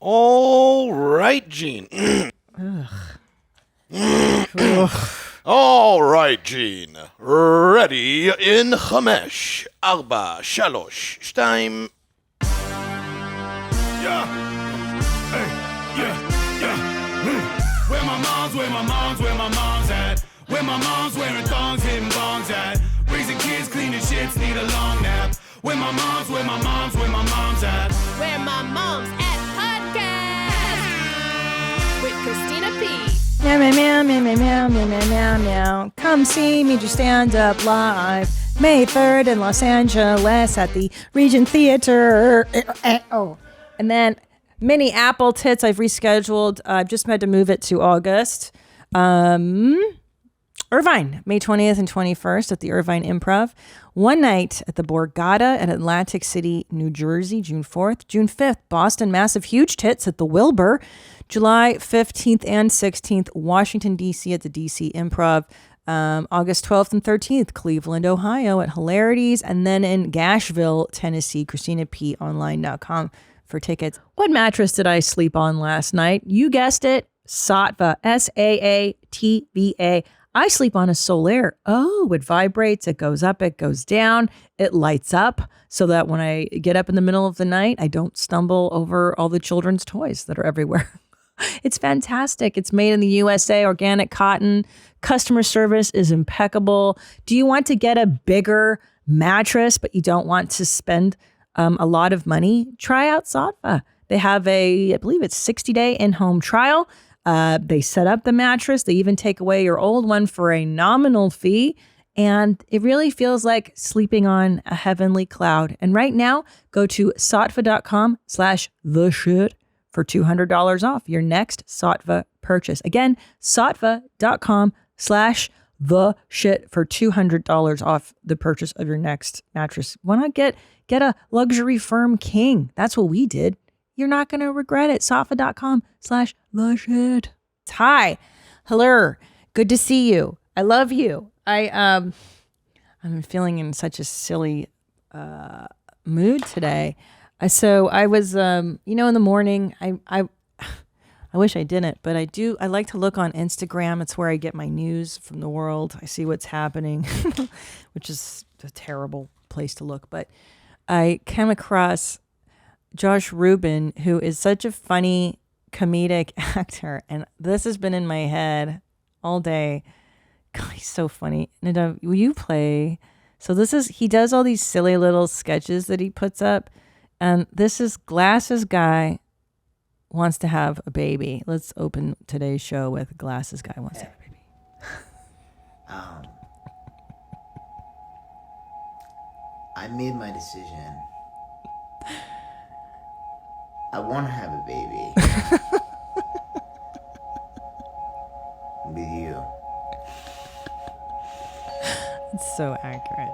All right, Gene. All right, Gene. Ready in 5, 4, 3, 2. Yeah. Hey, yeah. Where my mom's at? Where my mom's wearing thongs, hitting bongs at? Raising kids, cleaning shits, need a long nap. Where my mom's at? Where My Mom's At podcast with Christina P. Meow, meow, meow, meow, meow, meow, meow, meow, meow. Come see me do stand up live May 3rd in Los Angeles at the Regent Theater. And then Mini Apple Tits I've rescheduled. I've just had to move it to August. Irvine, May 20th and 21st at the Irvine Improv. One night at the Borgata at Atlantic City, New Jersey, June 4th. June 5th, Boston, Massive Huge Tits at the Wilbur. July 15th and 16th, Washington, D.C. at the D.C. Improv. August 12th and 13th, Cleveland, Ohio at Hilarities. And then in Gashville, Tennessee, ChristinaPOnline.com for tickets. What mattress did I sleep on last night? You guessed it, Saatva, Saatva. I sleep on a Solaire. Oh, it vibrates, it goes up, it goes down, it lights up so that when I get up in the middle of the night, I don't stumble over all the children's toys that are everywhere. It's fantastic. It's made in the USA, organic cotton. Customer service is impeccable. Do you want to get a bigger mattress, but you don't want to spend a lot of money? Try out Saatva. They have I believe it's 60-day in-home trial. They set up the mattress. They even take away your old one for a nominal fee. And it really feels like sleeping on a heavenly cloud. And right now, go to saatva.com/theshit for $200 off your next Saatva purchase. Again, saatva.com/theshit for $200 off the purchase of your next mattress. Why not get a luxury firm king? That's what we did. You're not going to regret it. Saatva.com/theshit. Hi. Hello. Good to see you. I love you. I'm feeling in such a silly mood today. So I was, in the morning, I wish I didn't, but I do. I like to look on Instagram. It's where I get my news from the world. I see what's happening, which is a terrible place to look. But I came across Josh Rubin, who is such a funny comedic actor. And this has been in my head all day. God, he's so funny. Nadav, will you play? So he does all these silly little sketches that he puts up. And this is Glasses Guy Wants to Have a Baby. Let's open today's show with Glasses Guy Wants to Have a Baby. I made my decision. I want to have a baby. With you. It's so accurate.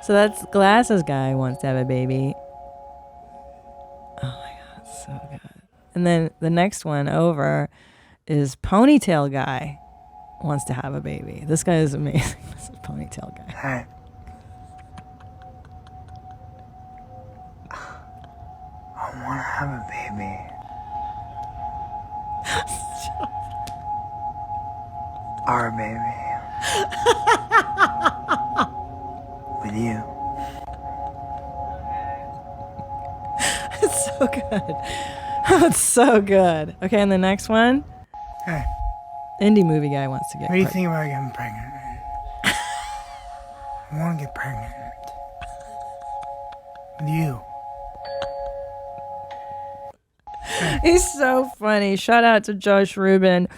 So that's Glasses Guy Wants to Have a Baby. Oh my God, so good. And then the next one over is Ponytail Guy Wants to Have a Baby. This guy is amazing. This is Ponytail Guy. Hey. I want to have a baby. Our baby. With you. It's so good. It's so good. Okay, and the next one? Hey. Indie movie guy wants to get What do you pregnant. think about getting pregnant? I want to get pregnant. With you. He's so funny. Shout out to Josh Rubin.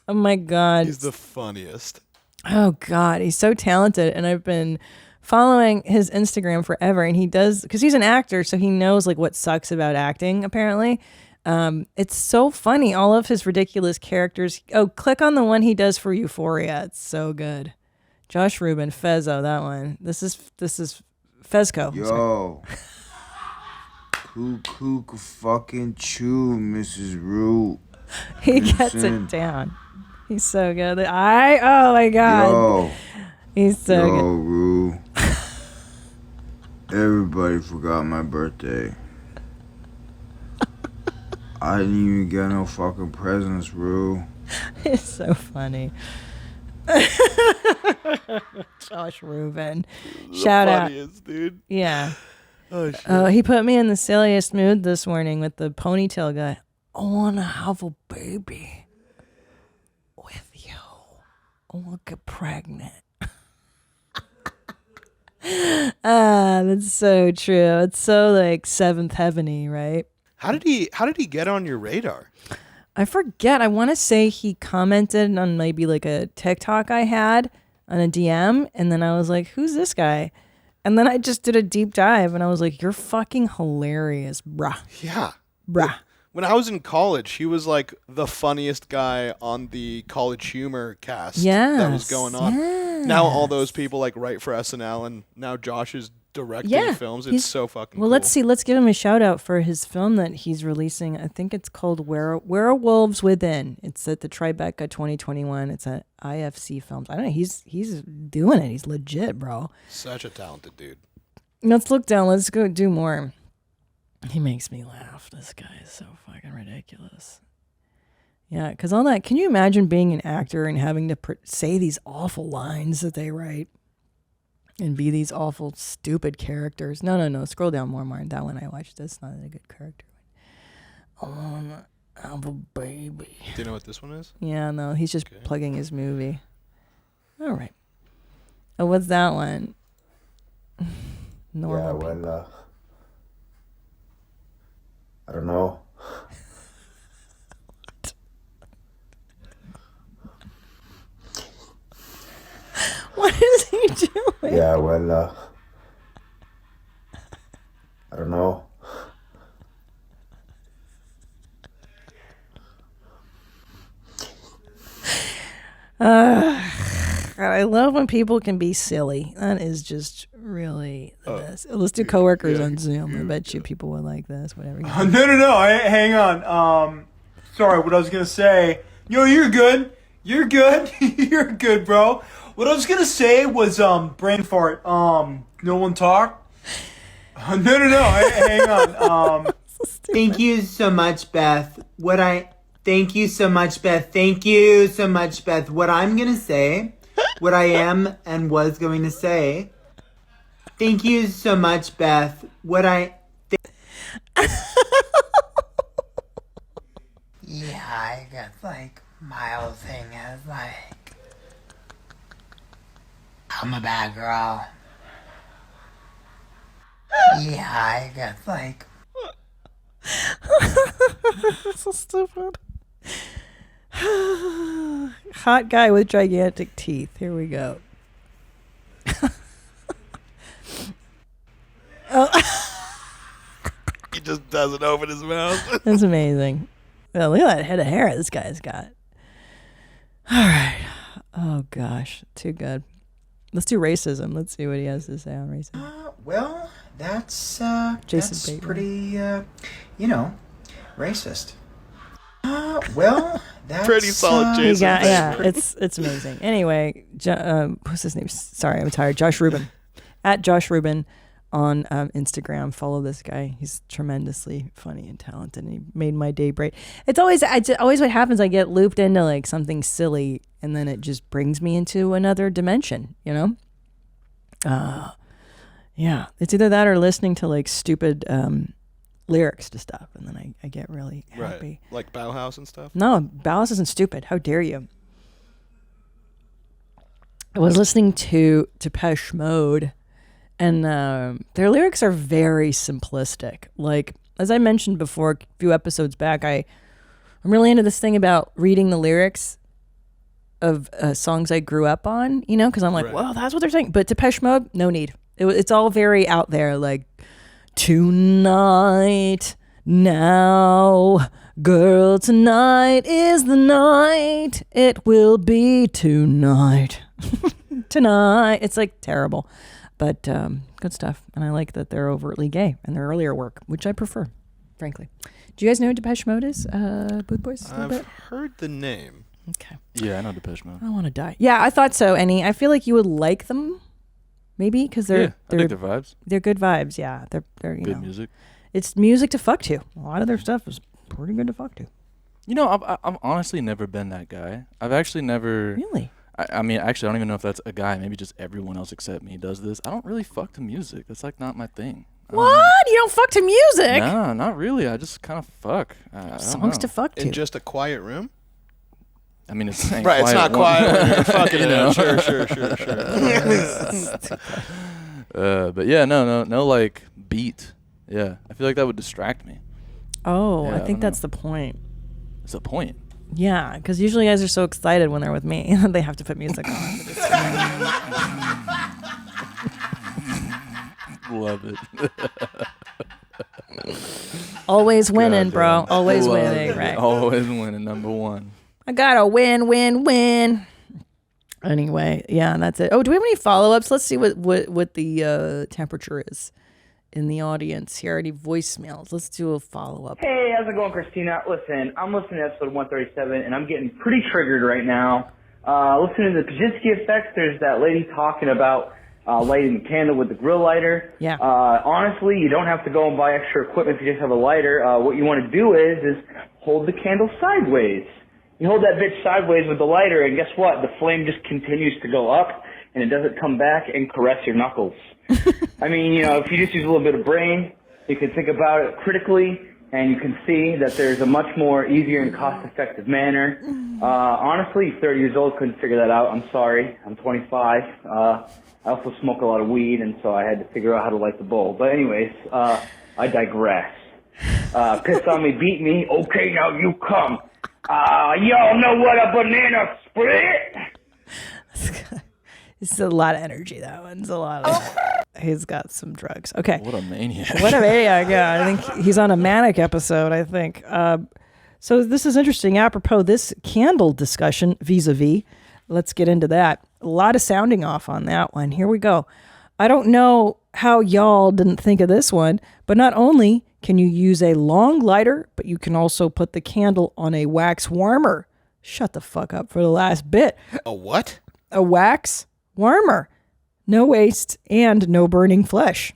Oh my God. He's the funniest. Oh God. He's so talented. And I've been following his Instagram forever. And he does, because he's an actor, so he knows like what sucks about acting, apparently. It's so funny. All of his ridiculous characters. Oh, click on the one he does for Euphoria. It's so good. Josh Rubin, Fezzo, that one. This is Fezco. Yo. Kook fucking chew, Mrs. Root. He gets it down. He's so good. Oh my God. Yo. He's so Yo, good. Rue. Everybody forgot my birthday. I didn't even get no fucking presents, Rue. It's so funny. Josh Rubin. Shout out. Funniest, dude. Yeah. Oh, shit. He put me in the silliest mood this morning with the ponytail guy. I want to have a baby with you. I want to get pregnant. That's so true. It's so like Seventh Heaven-y, right? How did he get on your radar? I forget. I want to say he commented on maybe like a TikTok I had on a DM, and then I was like, "Who's this guy?" And then I just did a deep dive, and I was like, "You're fucking hilarious, bruh, Yeah. bruh." When I was in college, he was like the funniest guy on the College Humor cast that was going on. Now all those people like write for SNL, and now Josh is directing films. It's so fucking well. cool. Let's see. Let's give him a shout out for his film that he's releasing. I think it's called Werewolves Within. It's at the Tribeca 2021. It's at IFC Films. I don't know. He's doing it. He's legit, bro. Such a talented dude. Let's look down. Let's go do more. He makes me laugh. This guy is so fucking ridiculous. Yeah, because all that. Can you imagine being an actor and having to say these awful lines that they write and be these awful, stupid characters? No. Scroll down more, Martin. That one I watched. That's not a good character. I wanna have a baby. Do you know what this one is? Yeah, no. He's just plugging his movie. All right. Oh, what's that one? Normal. Yeah, well, I don't know. What is he doing? Yeah, well, I don't know. I love when people can be silly. That is just really the best. Let's do coworkers on Zoom. I bet you people would like this. Whatever. No. Hang on. Sorry, what I was gonna say. Yo, you're good. You're good. You're good, bro. What I was gonna say was brain fart. No one talk. No. Hang on. Thank you so much, Beth. Thank you so much, Beth. Thank you so much, Beth. What I'm gonna say, what I am and was going to say. Thank you so much, Beth. Yeah, I guess like my whole thing is like I'm a bad girl. Yeah, I guess like So stupid. Hot guy with gigantic teeth. Here we go. He just doesn't open his mouth. That's amazing. Well, look at that head of hair this guy's got. All right. Oh, gosh. Too good. Let's do racism. Let's see what he has to say on racism. Well, that's Jason that's Bateman. pretty, racist. Well, that's Pretty solid, He Jason. got, it's amazing. Anyway, what's his name? Sorry, I'm tired. Josh Rubin. At Josh Rubin on Instagram. Follow this guy. He's tremendously funny and talented, and he made my day bright. It's always what happens. I get looped into like something silly, and then it just brings me into another dimension, you know? Yeah. It's either that or listening to like stupid lyrics to stuff, and then I get really happy. Right. Like Bauhaus and stuff? No, Bauhaus isn't stupid. How dare you? I was listening to Depeche Mode, and their lyrics are very simplistic. Like, as I mentioned before, a few episodes back, I'm really into this thing about reading the lyrics of songs I grew up on, you know, because I'm like, well, that's what they're saying. But Depeche Mode, no need. It's all very out there, like, tonight, now, girl, tonight is the night. It will be tonight. Tonight. It's like terrible, but good stuff. And I like that they're overtly gay in their earlier work, which I prefer, frankly. Do you guys know who Depeche Mode is, Booth Boys? I've heard the name. Okay. Yeah, I know Depeche Mode. I want to die. Yeah, I thought so, Annie. I feel like you would like them, maybe, because I dig their vibes. They're good vibes. Yeah, they're good music. It's music to fuck to. A lot of their stuff is pretty good to fuck to. You know, I've honestly never been that guy. I've actually never. Really? I mean, actually, I don't even know if that's a guy. Maybe just everyone else except me does this. I don't really fuck to music. That's like not my thing. What? You don't fuck to music? No, not really. I just kind of fuck. Songs to fuck to. In just a quiet room? I mean, it's right. Quiet, it's not quiet when you're fucking. You know? Sure. But yeah, no, like beat. Yeah, I feel like that would distract me. Oh, Yeah, I think that's the point. It's a point. Yeah, because usually guys are so excited when they're with me. They have to put music on. Love it. Always winning, bro. Always winning, right? Always winning, number one. I gotta win. Anyway, yeah, that's it. Oh, do we have any follow-ups? Let's see what the temperature is in the audience here. Any voicemails? Let's do a follow-up. Hey, how's it going, Christina? Listen, I'm listening to episode 137, and I'm getting pretty triggered right now. Listening to the Pajitsky effects, there's that lady talking about lighting the candle with the grill lighter. Yeah. Honestly, you don't have to go and buy extra equipment if you just have a lighter. What you want to do is hold the candle sideways. You hold that bitch sideways with the lighter, and guess what? The flame just continues to go up, and it doesn't come back and caress your knuckles. I mean, you know, if you just use a little bit of brain, you can think about it critically, and you can see that there's a much more easier and cost-effective manner. Honestly, 30 years old, couldn't figure that out. I'm sorry. I'm 25. I also smoke a lot of weed, and so I had to figure out how to light the bowl. But anyways, I digress. Piss on me, beat me. Okay, now you come. Y'all know what a banana split? It's a lot of energy, that one's a lot of he's got some drugs. Okay. What a maniac. What a maniac, yeah. I think he's on a manic episode, I think. So this is interesting. Apropos this candle discussion vis-a-vis, let's get into that. A lot of sounding off on that one. Here we go. I don't know how y'all didn't think of this one, but not only can you use a long lighter, but you can also put the candle on a wax warmer. Shut the fuck up for the last bit. A what? A wax warmer. No waste and no burning flesh.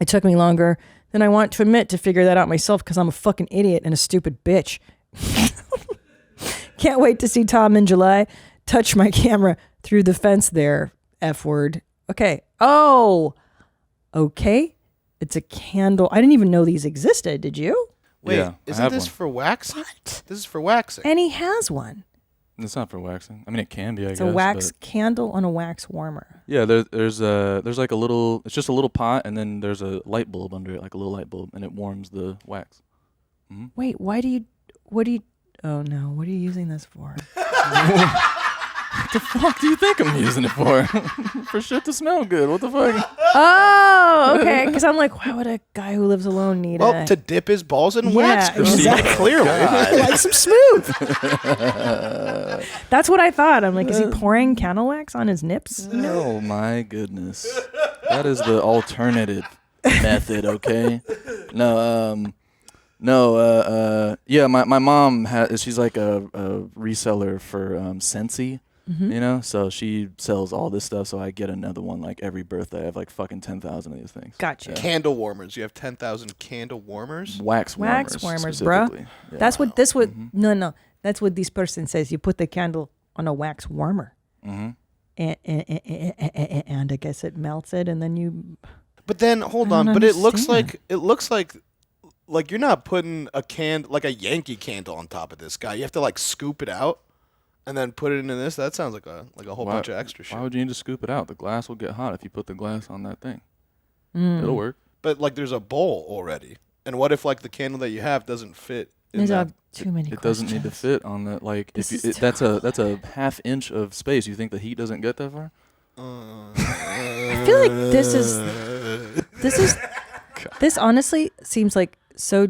It took me longer than I want to admit to figure that out myself because I'm a fucking idiot and a stupid bitch. Can't wait to see Tom in July. Touch my camera through the fence there, F word. Okay. Oh, okay. It's a candle. I didn't even know these existed. Did you? Wait, Yeah, isn't this for waxing? What? This is for waxing. And he has one. It's not for waxing. I mean, it can be, I It's guess. a wax but candle on a wax warmer. yeah, there's like a little. It's just a little pot, and then there's a light bulb under it, like a little light bulb, and it warms the wax. Wait, oh no, what are you using this for? What the fuck do you think I'm using it for? For shit to smell good. What the fuck? Oh, okay. Because I'm like, why would a guy who lives alone need Well, to dip his balls in wax, Christina, exactly. clearly. Like some smooth. That's what I thought. I'm like, is he pouring candle wax on his nips? Oh my goodness. That is the alternative method, okay? Yeah, my mom she's like a reseller for Scentsy, you know, so she sells all this stuff. So I get another one like every birthday. I have like fucking 10,000 of these things. Gotcha. Yeah. Candle warmers. You have 10,000 candle warmers? Wax warmers, bro. specifically. Yeah. That's what no. That's what this person says. You put the candle on a wax warmer, and I guess it melts it, and then you. But then hold on. But it looks like you're not putting a Yankee candle on top of this guy. You have to like scoop it out and then put it into this. That sounds like a whole bunch of extra shit. Why would you need to scoop it out? The glass will get hot if you put the glass on that thing. It'll work. But like there's a bowl already. And what if like the candle that you have doesn't fit in that? Too many. It doesn't need to fit on that. Like that's a half inch of space. You think the heat doesn't get that far? I feel like this honestly seems like so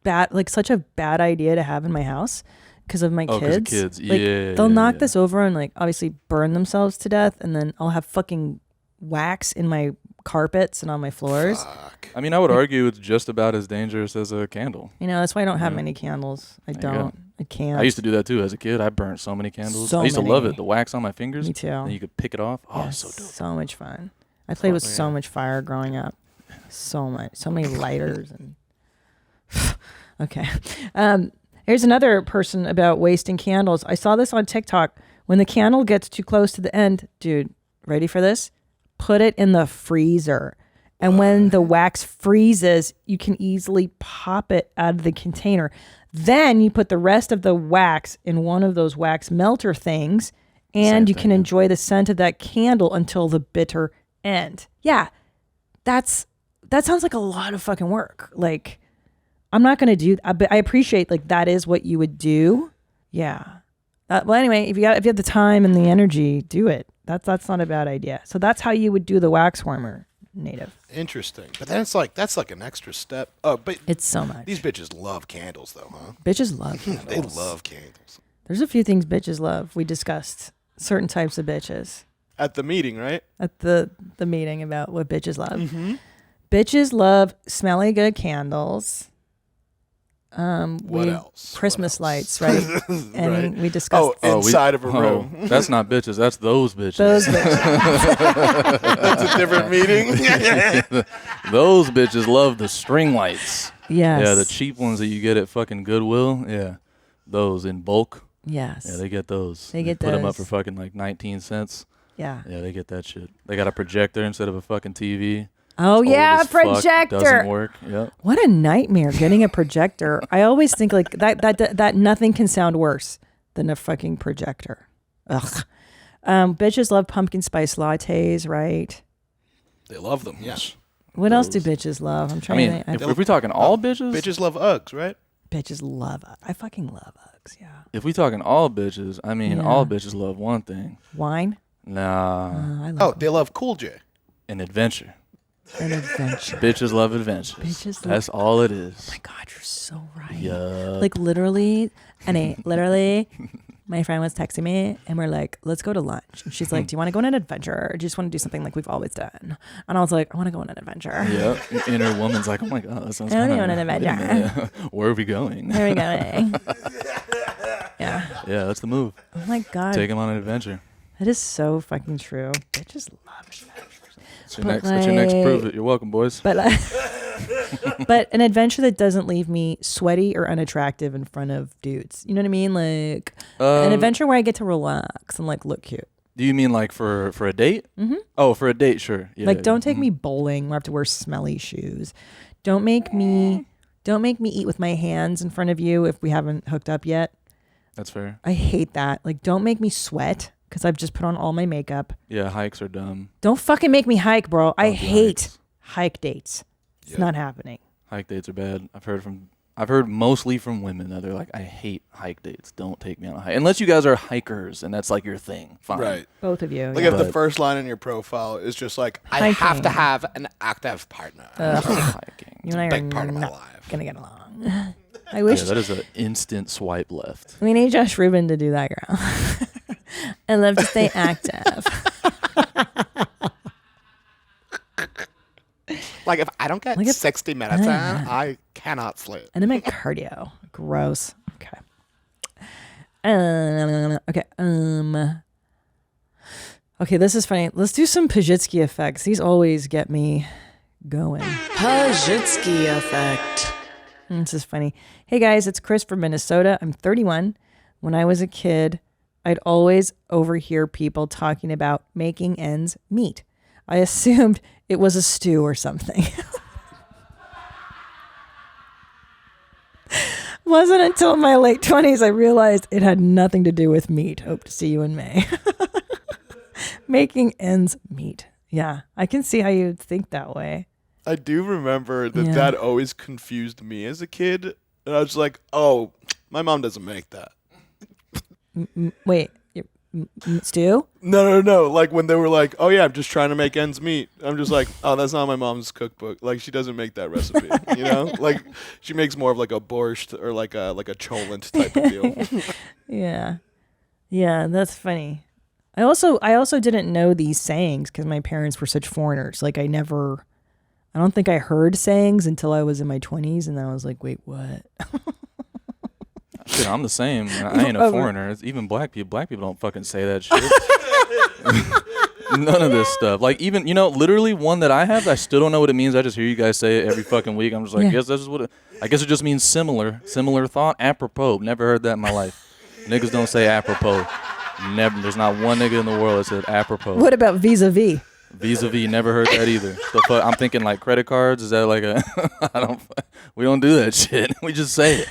bad, like such a bad idea to have in my house because of my 'cause kids. of kids. Like, Yeah, they'll knock yeah. this over and like obviously burn themselves to death, and then I'll have fucking wax in my carpets and on my floors. Fuck. I mean, I would argue it's just about as dangerous as a candle. You know, that's why I don't have many candles. I don't. I can't. I used to do that too as a kid. I burnt so many candles. So I used to love many. it. The wax on my fingers. Me too. And you could pick it off. Oh, Yeah, so dope. so much fun. I played with so much fire growing up. So much. So many lighters and okay. Here's another person about wasting candles. I saw this on TikTok. When the candle gets too close to the end, dude, ready for this? Put it in the freezer. And when the wax freezes, you can easily pop it out of the container. Then you put the rest of the wax in one of those wax melter things, and you can enjoy the scent of that candle until the bitter end. Yeah, that sounds like a lot of fucking work. Like, I'm not going to do that, but I appreciate like that is what you would do. Yeah. Well, anyway, if you have the time and the energy, do it. That's not a bad idea. So that's how you would do the wax warmer, Native. Interesting. But then that's like an extra step. Oh, but it's so much. These bitches love candles though, huh? Bitches love candles. They love candles. There's a few things bitches love. We discussed certain types of bitches. At the meeting, right? At the meeting about what bitches love. Mm-hmm. Bitches love smelly good candles. What else? Christmas lights, right? And Right. we discussed inside of a room. That's not bitches. That's those bitches. Those bitches. That's a different meeting. Those bitches love the string lights. Yes. Yeah, the cheap ones that you get at fucking Goodwill. Yeah, those in bulk. Yes. Yeah, they get those. They get put them up those. for fucking like 19 cents. Yeah. Yeah, they get that shit. They got a projector instead of a fucking TV. Oh It's yeah, old as fuck, projector. doesn't work. Yep. What a nightmare getting a projector. I always think like that nothing can sound worse than a fucking projector. Ugh. Bitches love pumpkin spice lattes, right? They love them, yes. What else do bitches love? I'm I trying mean, to if we're talking all bitches, Bitches love Uggs, right? bitches love I fucking love Uggs, yeah. if we talking all bitches, I mean, Yeah. all bitches love one thing. Wine? Nah, I love Oh, they love Cool J. an adventure. an adventure. Bitches love adventures. Bitches That's all it is. Oh my God, you're so right. Yeah. Like literally, my friend was texting me and we're like, let's go to lunch. And she's like, do you want to go on an adventure or do you just want to do something like we've always done? And I was like, I want to go on an adventure. Yeah. Inner woman's like, oh my God, that sounds I kind wanna of go on an adventure. Where are we going? Where are we going? Yeah. Yeah, that's the move. Oh my God. Take him on an adventure. That is so fucking true. Bitches love adventures. That's your next prove it. You're welcome, boys. But but an adventure that doesn't leave me sweaty or unattractive in front of dudes. You know what I mean? Like an adventure where I get to relax and like look cute. Do you mean like for a date? Mm-hmm. Oh, for a date, sure. Yeah, Like don't take me bowling where I have to wear smelly shoes. Don't make me eat with my hands in front of you if we haven't hooked up yet. That's fair. I hate that. Like don't make me sweat because I've just put on all my makeup. Yeah, hikes are dumb. Don't fucking make me hike, bro. I do hate hikes. hike dates. It's Yep. not happening. Hike dates are bad. I've heard mostly from women that they're like, I hate hike dates. Don't take me on a hike. Unless you guys are hikers and that's like your thing. Fine. Right. Both of you. Like yeah. if the But- first line in your profile is just like, I Hiking. have to have an active partner. Hiking. You and I Big are part of my not life. gonna get along. I wish Yeah, that is an instant swipe left. we need Josh Rubin to do that, girl. I love to stay active. Like if I don't get Like if- 60 minutes in, I cannot sleep. And I meant cardio. Gross. Okay. Okay. Okay, this is funny. Let's do some Pajitsky effects. These always get me going. Pajitsky effect. This is funny. Hey guys, it's Chris from Minnesota. I'm 31. When I was a kid, I'd always overhear people talking about making ends meet. I assumed it was a stew or something. Wasn't until my late 20s I realized it had nothing to do with meat. Hope to see you in May. Making ends meet. Yeah, I can see how you'd think that way. I do remember that Yeah. that always confused me as a kid. And I was like, oh, my mom doesn't make that. Wait, stew? No. Like when they were like, oh yeah, I'm just trying to make ends meet. I'm just like, oh, that's not my mom's cookbook. Like she doesn't make that recipe. You know? Like she makes more of like a borscht or like a cholent type of deal. Yeah. Yeah, that's funny. I also didn't know these sayings because my parents were such foreigners. Like I don't think I heard sayings until I was in my 20s, and then I was like, wait, what? Shit, I'm the same. I ain't a foreigner. It's even black people. Black people don't fucking say that shit. None of this stuff. Like even, literally one that I have, I still don't know what it means. I just hear you guys say it every fucking week. I'm just like, yes, this is what I guess it just means similar thought, apropos. Never heard that in my life. Niggas don't say apropos. Never. There's not one nigga in the world that said apropos. What about vis-a-vis? Vis-a-vis, never heard that either. The fuck, I'm thinking like credit cards. Is that like we don't do that shit. We just say it.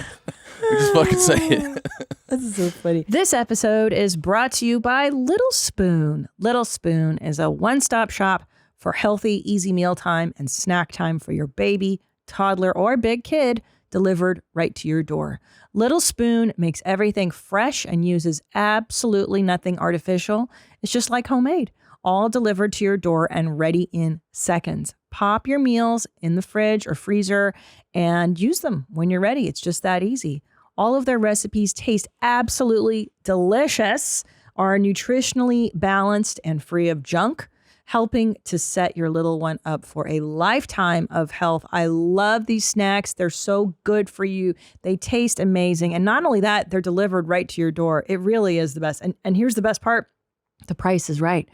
We just fucking say it. That's so funny. This episode is brought to you by Little Spoon. Little Spoon is a one-stop shop for healthy, easy mealtime and snack time for your baby, toddler, or big kid, delivered right to your door. Little Spoon makes everything fresh and uses absolutely nothing artificial. It's just like homemade, all delivered to your door and ready in seconds. Pop your meals in the fridge or freezer and use them when you're ready. It's just that easy. All of their recipes taste absolutely delicious, are nutritionally balanced and free of junk, helping to set your little one up for a lifetime of health. I love these snacks. They're so good for you. They taste amazing. And not only that, they're delivered right to your door. It really is the best. And here's the best part. The price is right.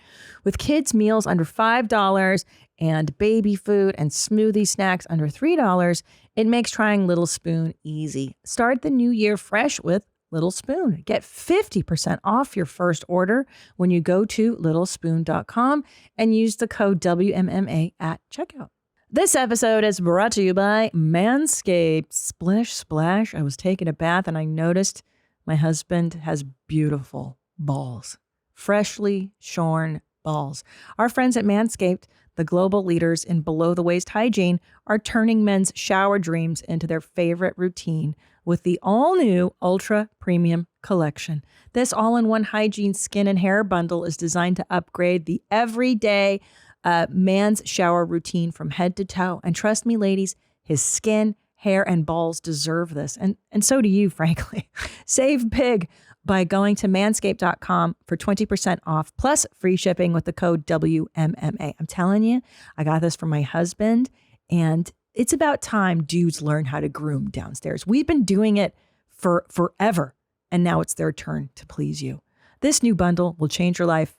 With kids' meals under $5 and baby food and smoothie snacks under $3, it makes trying Little Spoon easy. Start the new year fresh with Little Spoon. Get 50% off your first order when you go to littlespoon.com and use the code WMMA at checkout. This episode is brought to you by Manscaped. Splish splash. I was taking a bath and I noticed my husband has beautiful balls. Freshly shorn balls. Our friends at Manscaped, the global leaders in below-the-waist hygiene, are turning men's shower dreams into their favorite routine with the all-new Ultra Premium Collection. This all-in-one hygiene skin and hair bundle is designed to upgrade the everyday man's shower routine from head to toe. And trust me, ladies, his skin, hair, and balls deserve this. And so do you, frankly. Save big by going to manscaped.com for 20% off plus free shipping with the code WMMA. I'm telling you, I got this from my husband, and it's about time dudes learn how to groom downstairs. We've been doing it for forever, and now it's their turn to please you. This new bundle will change your life,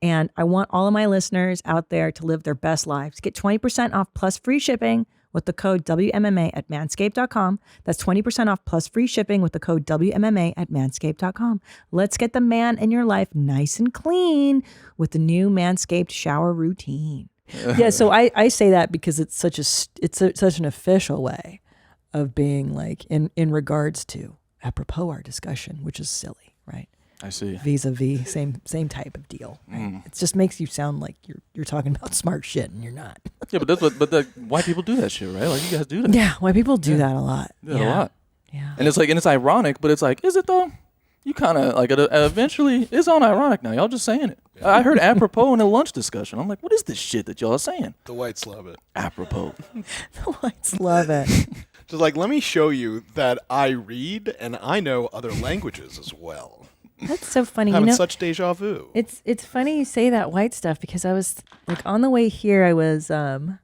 and I want all of my listeners out there to live their best lives. Get 20% off plus free shipping with the code WMMA at manscaped.com. That's 20% off plus free shipping with the code WMMA at manscaped.com. Let's get the man in your life nice and clean with the new Manscaped shower routine. Yeah, so I say that because it's such an official way of being like in regards to apropos our discussion, which is silly, right? I see. Vis-a-vis, same type of deal. Right? It just makes you sound like you're talking about smart shit, and you're not. Yeah, but white people do that shit, right? Like you guys do that. Yeah, white people do that a lot. A lot. Yeah. And it's ironic, but it's like, is it though? You kind of like eventually it's on ironic now. Y'all just saying it. Yeah. I heard apropos in a lunch discussion. I'm like, what is this shit that y'all are saying? The whites love it. Apropos. The whites love it. Just like, let me show you that I read and I know other languages as well. That's so funny. Having such deja vu. It's funny you say that white stuff because I was like on the way here. I was what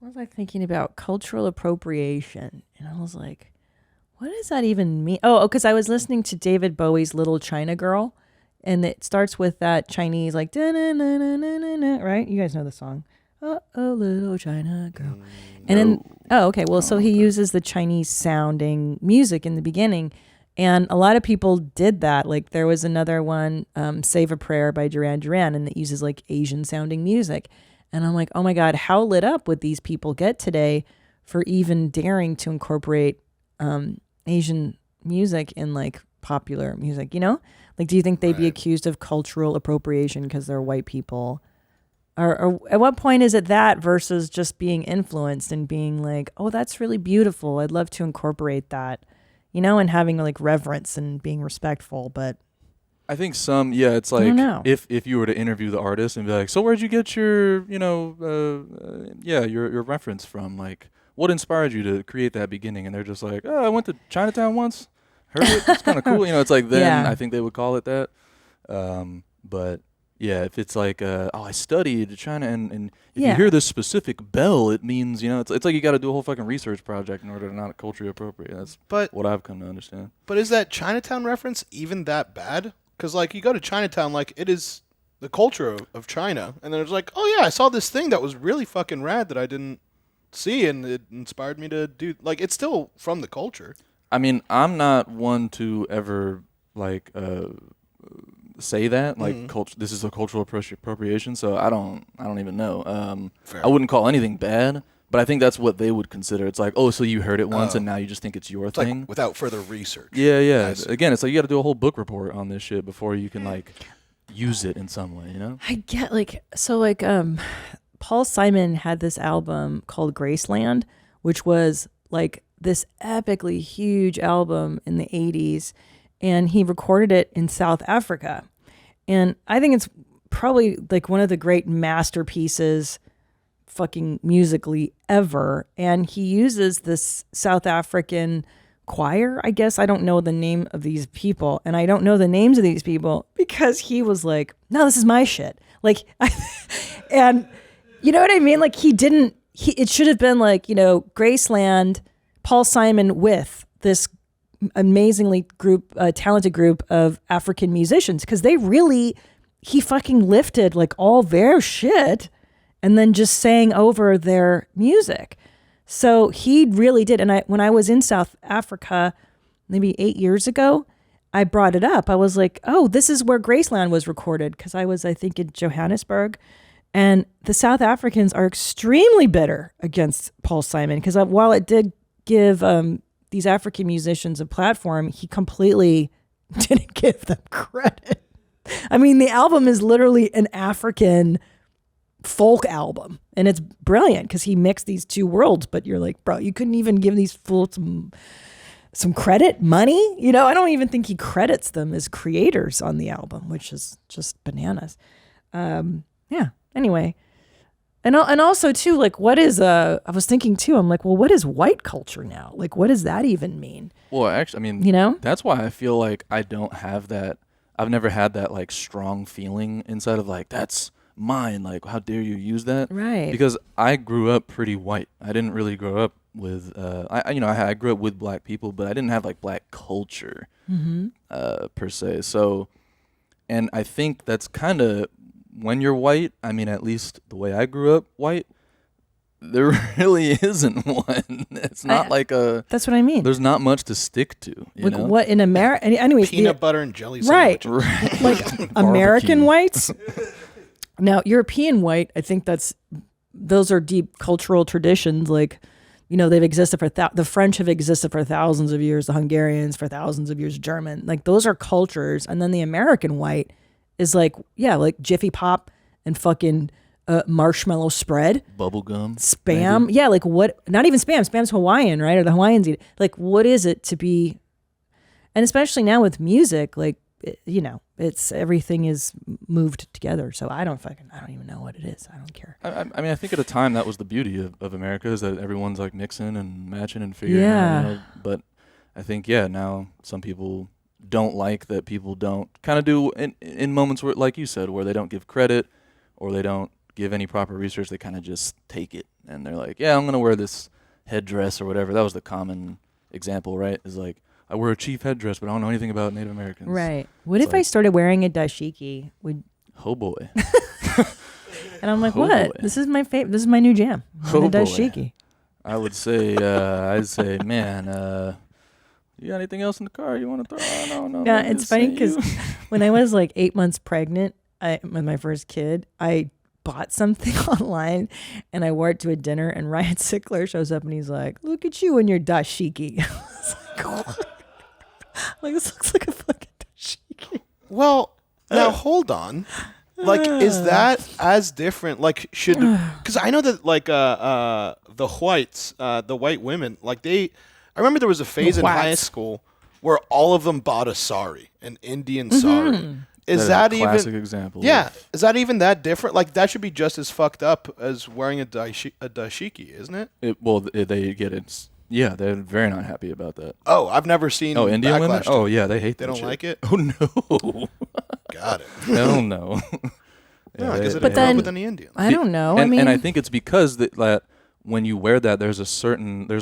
was I thinking about? Cultural appropriation, and I was like, what does that even mean? Oh, because I was listening to David Bowie's "Little China Girl," and it starts with that Chinese like da-na-na-na-na-na, right? You guys know the song. Oh, little China girl. And then okay. Well, so he uses the Chinese sounding music in the beginning. And a lot of people did that. Like there was another one, Save a Prayer by Duran Duran, and it uses like Asian sounding music. And I'm like, oh my God, how lit up would these people get today for even daring to incorporate Asian music in like popular music, you know? Like, do you think they'd be accused of cultural appropriation because they're white people? Or at what point is it that versus just being influenced and being like, oh, that's really beautiful. I'd love to incorporate that. You know, and having like reverence and being respectful, but I think it's like if you were to interview the artist and be like, so where'd you get your, your reference from? Like, what inspired you to create that beginning? And they're just like, oh, I went to Chinatown once, heard it, it's kind of cool. It's like then I think they would call it that. But yeah, if it's like, I studied China, and if you hear this specific bell, it means, it's like you got to do a whole fucking research project in order to not culturally appropriate. That's what I've come to understand. But is that Chinatown reference even that bad? Because, like, you go to Chinatown, like, it is the culture of China, and then it's like, oh yeah, I saw this thing that was really fucking rad that I didn't see, and it inspired me to do, like, it's still from the culture. I mean, I'm not one to ever, like, say that, like, this is a cultural appropriation, so I don't even know. I wouldn't call anything bad, but I think that's what they would consider. It's like, oh, so you heard it once and now you just think it's your thing? Like, without further research. Yeah. Again, it's like you got to do a whole book report on this shit before you can, like, use it in some way, I get, Paul Simon had this album called Graceland, which was like this epically huge album in the 80s, and he recorded it in South Africa. And I think it's probably like one of the great masterpieces fucking musically ever. And he uses this South African choir, I guess. I don't know the name of these people, and I don't know the names of these people because he was like, no, this is my shit. Like, and you know what I mean? Like, it should have been like, Graceland, Paul Simon with this amazingly talented group of African musicians, because he fucking lifted like all their shit and then just sang over their music. So he really did. And when I was in South Africa, maybe 8 years ago, I brought it up. I was like, oh, this is where Graceland was recorded, because I was, I think, in Johannesburg. And the South Africans are extremely bitter against Paul Simon, because while it did give these African musicians a platform, he completely didn't give them credit. I mean, the album is literally an African folk album, and it's brilliant because he mixed these two worlds. But you're like, bro, you couldn't even give these fools some credit, money. I don't even think he credits them as creators on the album, which is just bananas. Yeah. Anyway, and also too, like, what is I was thinking too, I'm like, well, what is white culture now? Like, what does that even mean? Well, actually, I mean, that's why I feel like I don't have that. I've never had that like strong feeling inside of like, that's mine. Like, how dare you use that? Right. Because I grew up pretty white. I didn't really grow up with, I grew up with black people, but I didn't have like black culture per se. So, and I think that's kind of, when you're white, I mean, at least the way I grew up white, there really isn't one. It's not that's what I mean. There's not much to stick to. Like, what in America? Anyways, peanut butter and jelly sandwiches. Right. Like American whites. Now, European white, I think those are deep cultural traditions. Like, they've existed for the French have existed for thousands of years. The Hungarians for thousands of years. German, like, those are cultures. And then the American white is like, yeah, like Jiffy Pop and fucking marshmallow spread, bubblegum, spam. Maybe. Yeah, like what? Not even spam. Spam's Hawaiian, right? Or the Hawaiians eat it. Like, what is it to be? And especially now with music, like, it's everything is moved together. So I don't even know what it is. I don't care. I mean, I think at a time that was the beauty of America, is that everyone's like mixing and matching and figuring out. But I think, now some people don't like that people don't kind of do in moments where, like you said, where they don't give credit or they don't give any proper research. They kind of just take it and they're like, yeah, I'm going to wear this headdress or whatever. That was the common example, right? Is like, I wear a chief headdress, but I don't know anything about Native Americans. Right. What if I started wearing a dashiki? Oh boy. And I'm like, what? Boy. This is my favorite. This is my new jam. Oh the dashiki. I would say, man, you got anything else in the car you want to throw? No. Yeah, it's funny because when I was like 8 months pregnant with my first kid, I bought something online and I wore it to a dinner, and Ryan Sickler shows up and he's like, look at you and your dashiki. I was like, what? Like, this looks like a fucking dashiki. Well, now hold on. Like, is that as different? Like, because I know that like the whites, the white women, like I remember there was a phase in high school where all of them bought a sari, an Indian sari. Is that a classic example? Yeah. Is that even that different? Like, that should be just as fucked up as wearing a dashiki, isn't it? They get it. Yeah, they're very not happy about that. Oh, I've never seen Indian women? Oh, yeah, they hate that. They don't shit. like it? Oh, no. got it. Hell no. No, because it But ain't then- with any Indian. I don't know. And I think it's because that when you wear that, there's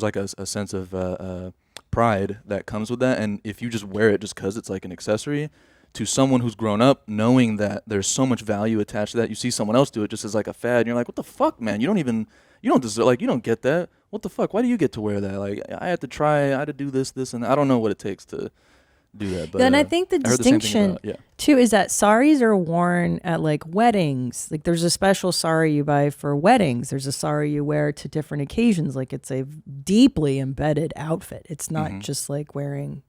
like a sense of pride that comes with that. And if you just wear it just because it's like an accessory, to someone who's grown up knowing that there's so much value attached to that, you see someone else do it just as like a fad, and you're like, what the fuck, man? You don't deserve, like, you don't get that. What the fuck? Why do you get to wear that? Like, I had to do this, and I don't know what it takes to do that. But, and I think the I heard the same thing distinction about- too is that saris are worn at like weddings. Like there's a special sari you buy for weddings. There's a sari you wear to different occasions. Like it's a deeply embedded outfit. It's not just like wearing,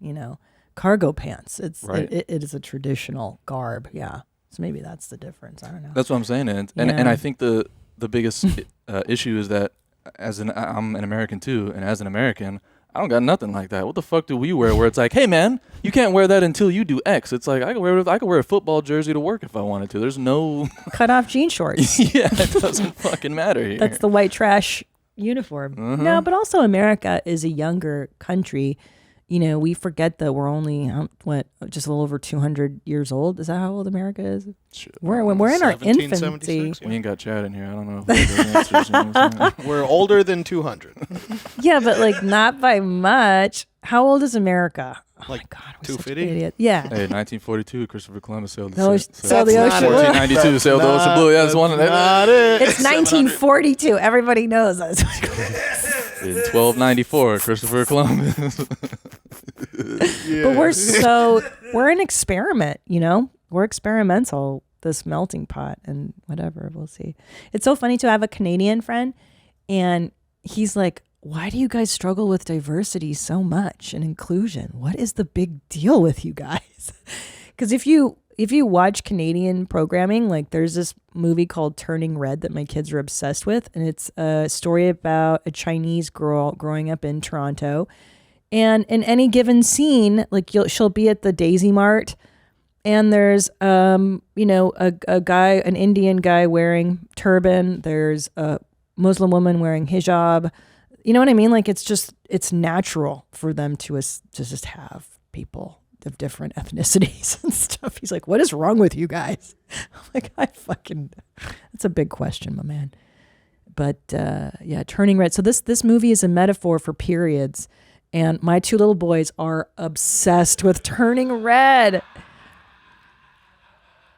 cargo pants. It's Right. it is a traditional garb. Yeah. So maybe that's the difference. I don't know. That's what I'm saying, and I think the biggest issue is that I'm an American too, and as an American, I don't got nothing like that. What the fuck do we wear? Where it's like, hey man, you can't wear that until you do X. It's like I could wear a football jersey to work if I wanted to. There's no cut off jean shorts. Yeah, it doesn't fucking matter here. That's the white trash uniform. No, but also America is a younger country. We forget that we're only just a little over 200 years old. Is that how old America is? Sure. We're in our infancy. We ain't got Chad in here. I don't know. If answers, you know what I'm saying? We're older than 200. Yeah, but like not by much. How old is America? Oh like my God, we're 250? such an idiot. Yeah. Hey, 1942, Christopher Columbus sailed the Sailed the ocean blue. 1492, sailed the ocean blue. Yeah, that's one of them. Not it. It's 1942. Everybody knows us. In 1294, Christopher Columbus. But we're an experiment, We're experimental, this melting pot and whatever, we'll see. It's so funny to have a Canadian friend, and he's like, why do you guys struggle with diversity so much and inclusion? What is the big deal with you guys? Because if you watch Canadian programming, like there's this movie called Turning Red that my kids are obsessed with, and it's a story about a Chinese girl growing up in Toronto. And in any given scene, like she'll be at the Daisy Mart, and there's a guy, an Indian guy wearing turban. There's a Muslim woman wearing hijab. You know what I mean? Like it's natural for them to just have people of different ethnicities and stuff. He's like, what is wrong with you guys? I'm like, that's a big question, my man. But yeah, Turning Red. So this movie is a metaphor for periods. And my two little boys are obsessed with Turning Red.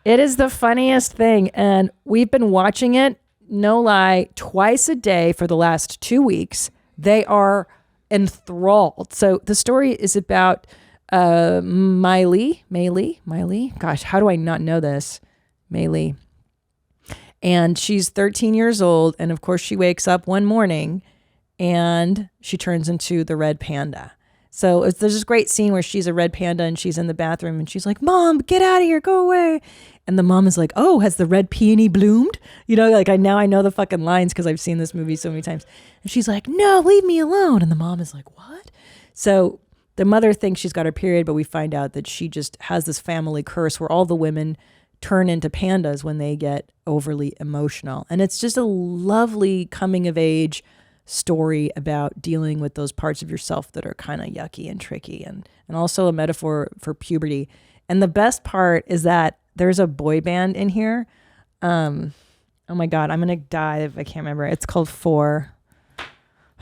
It is the funniest thing. And we've been watching it, no lie, twice a day for the last 2 weeks. They are enthralled. So the story is about Miley. Gosh, how do I not know this? Miley. And she's 13 years old. And of course, she wakes up one morning and she turns into the red panda. So there's this great scene where she's a red panda and she's in the bathroom and she's like, Mom, get out of here, go away. And the mom is like, oh, has the red peony bloomed? Like I know the fucking lines because I've seen this movie so many times. And she's like, no, leave me alone. And the mom is like, what? So the mother thinks she's got her period, but we find out that she just has this family curse where all the women turn into pandas when they get overly emotional. And it's just a lovely coming of age story about dealing with those parts of yourself that are kind of yucky and tricky, and also a metaphor for puberty. And the best part is that there's a boy band in here. Oh my God, I'm gonna die if I can't remember. It's called Four.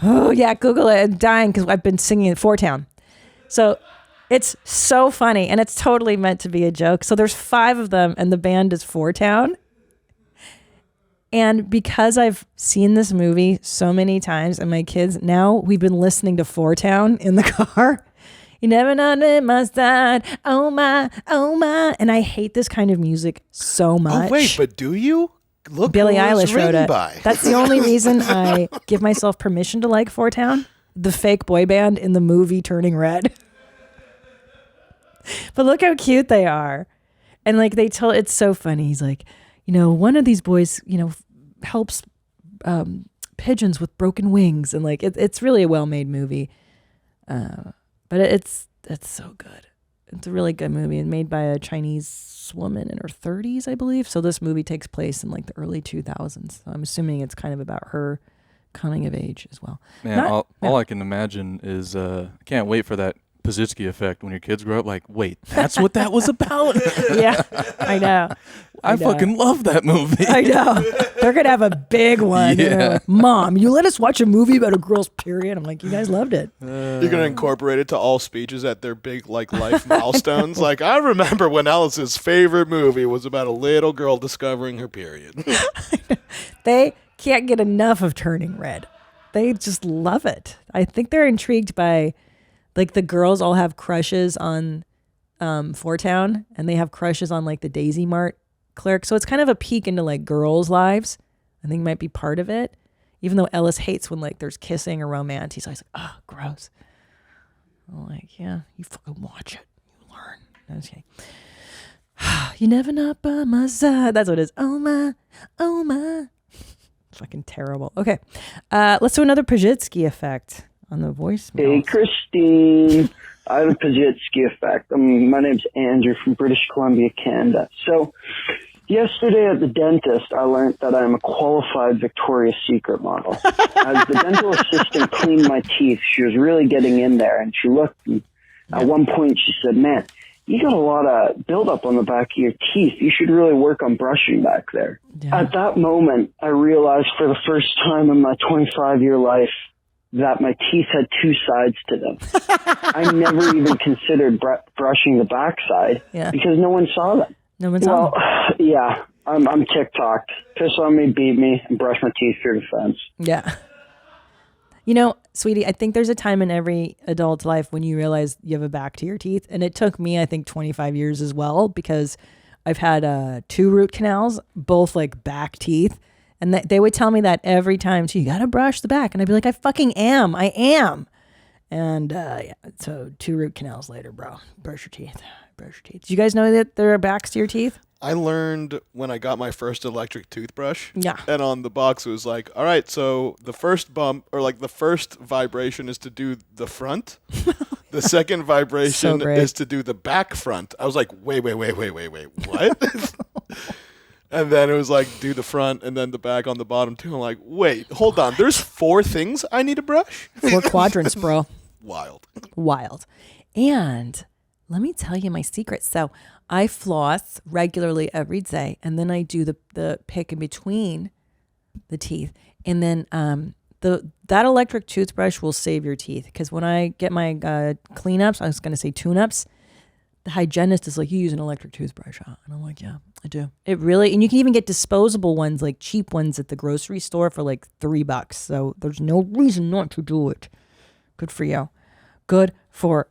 Oh yeah, Google it. I'm dying because I've been singing in Four Town. So it's so funny, and it's totally meant to be a joke. So there's 5 of them, and the band is Four Town. And because I've seen this movie so many times, and my kids, now we've been listening to Four Town in the car. You never know my side. Oh my, oh my. And I hate this kind of music so much. Oh, wait, but do you? Look, Billie who it's Eilish wrote written it. by. That's the only reason I give myself permission to like Four Town. The fake boy band in the movie Turning Red. But look how cute they are. And like it's so funny. He's like, one of these boys, helps pigeons with broken wings. And like, it's really a well-made movie. But it's so good. It's a really good movie, and made by a Chinese woman in her 30s, I believe. So this movie takes place in like the early 2000s. So I'm assuming it's kind of about her coming of age as well. Man, all I can imagine is I can't wait for that Pazitsky effect when your kids grow up. Like, wait, that's what that was about? Yeah, I know. I fucking love that movie. I know. They're going to have a big one. Yeah. And they're like, Mom, you let us watch a movie about a girl's period? I'm like, you guys loved it. You're going to incorporate it to all speeches at their big like life milestones. Like, I remember when Alice's favorite movie was about a little girl discovering her period. They can't get enough of turning red. They just love it. I think they're intrigued by, like, the girls all have crushes on Four Town, and they have crushes on like the Daisy Mart clerk. So it's kind of a peek into like girls' lives. I think might be part of it. Even though Ellis hates when like there's kissing or romance, he's always like, oh, gross. I'm like, yeah, you fucking watch it. You learn. No, I'm just kidding. You never not by my side. That's what it is. Oh my. Fucking terrible. Okay. Let's do another Pazitsky effect on the voicemail. Hey, Christine. I have a Pazitsky effect. My name's Andrew from British Columbia, Canada. So, yesterday at the dentist, I learned that I'm a qualified Victoria's Secret model. As the dental assistant cleaned my teeth, she was really getting in there, and she looked, and at one point she said, man, you got a lot of buildup on the back of your teeth. You should really work on brushing back there. Yeah. At that moment, I realized for the first time in my 25-year life that my teeth had two sides to them. I never even considered brushing the backside because no one saw them. No one saw them. Yeah, I'm TikToked. Piss on me, beat me, and brush my teeth through the fence. Yeah. You know, sweetie, I think there's a time in every adult's life when you realize you have a back to your teeth. And it took me, I think, 25 years as well, because I've had 2 root canals, both like back teeth. And they would tell me that every time, so you got to brush the back. And I'd be like, I fucking am. I am. And so 2 root canals later, bro. Brush your teeth. Brush your teeth. Did you guys know that there are backs to your teeth? I learned when I got my first electric toothbrush. Yeah. And on the box it was like, all right, so the first bump or like the first vibration is to do the front. The second vibration is to do the back front. I was like, wait, what? And then it was like, do the front and then the back on the bottom too. I'm like, wait, hold on. There's 4 things I need to brush? 4 quadrants, bro. Wild. And let me tell you my secret. So I floss regularly every day, and then I do the pick in between the teeth. And then that electric toothbrush will save your teeth, because when I get my cleanups, I was going to say tune-ups, the hygienist is like, you use an electric toothbrush, huh? And I'm like, yeah, I do. It really, and you can even get disposable ones, like cheap ones at the grocery store for like $3. So there's no reason not to do it. Good for you. Good for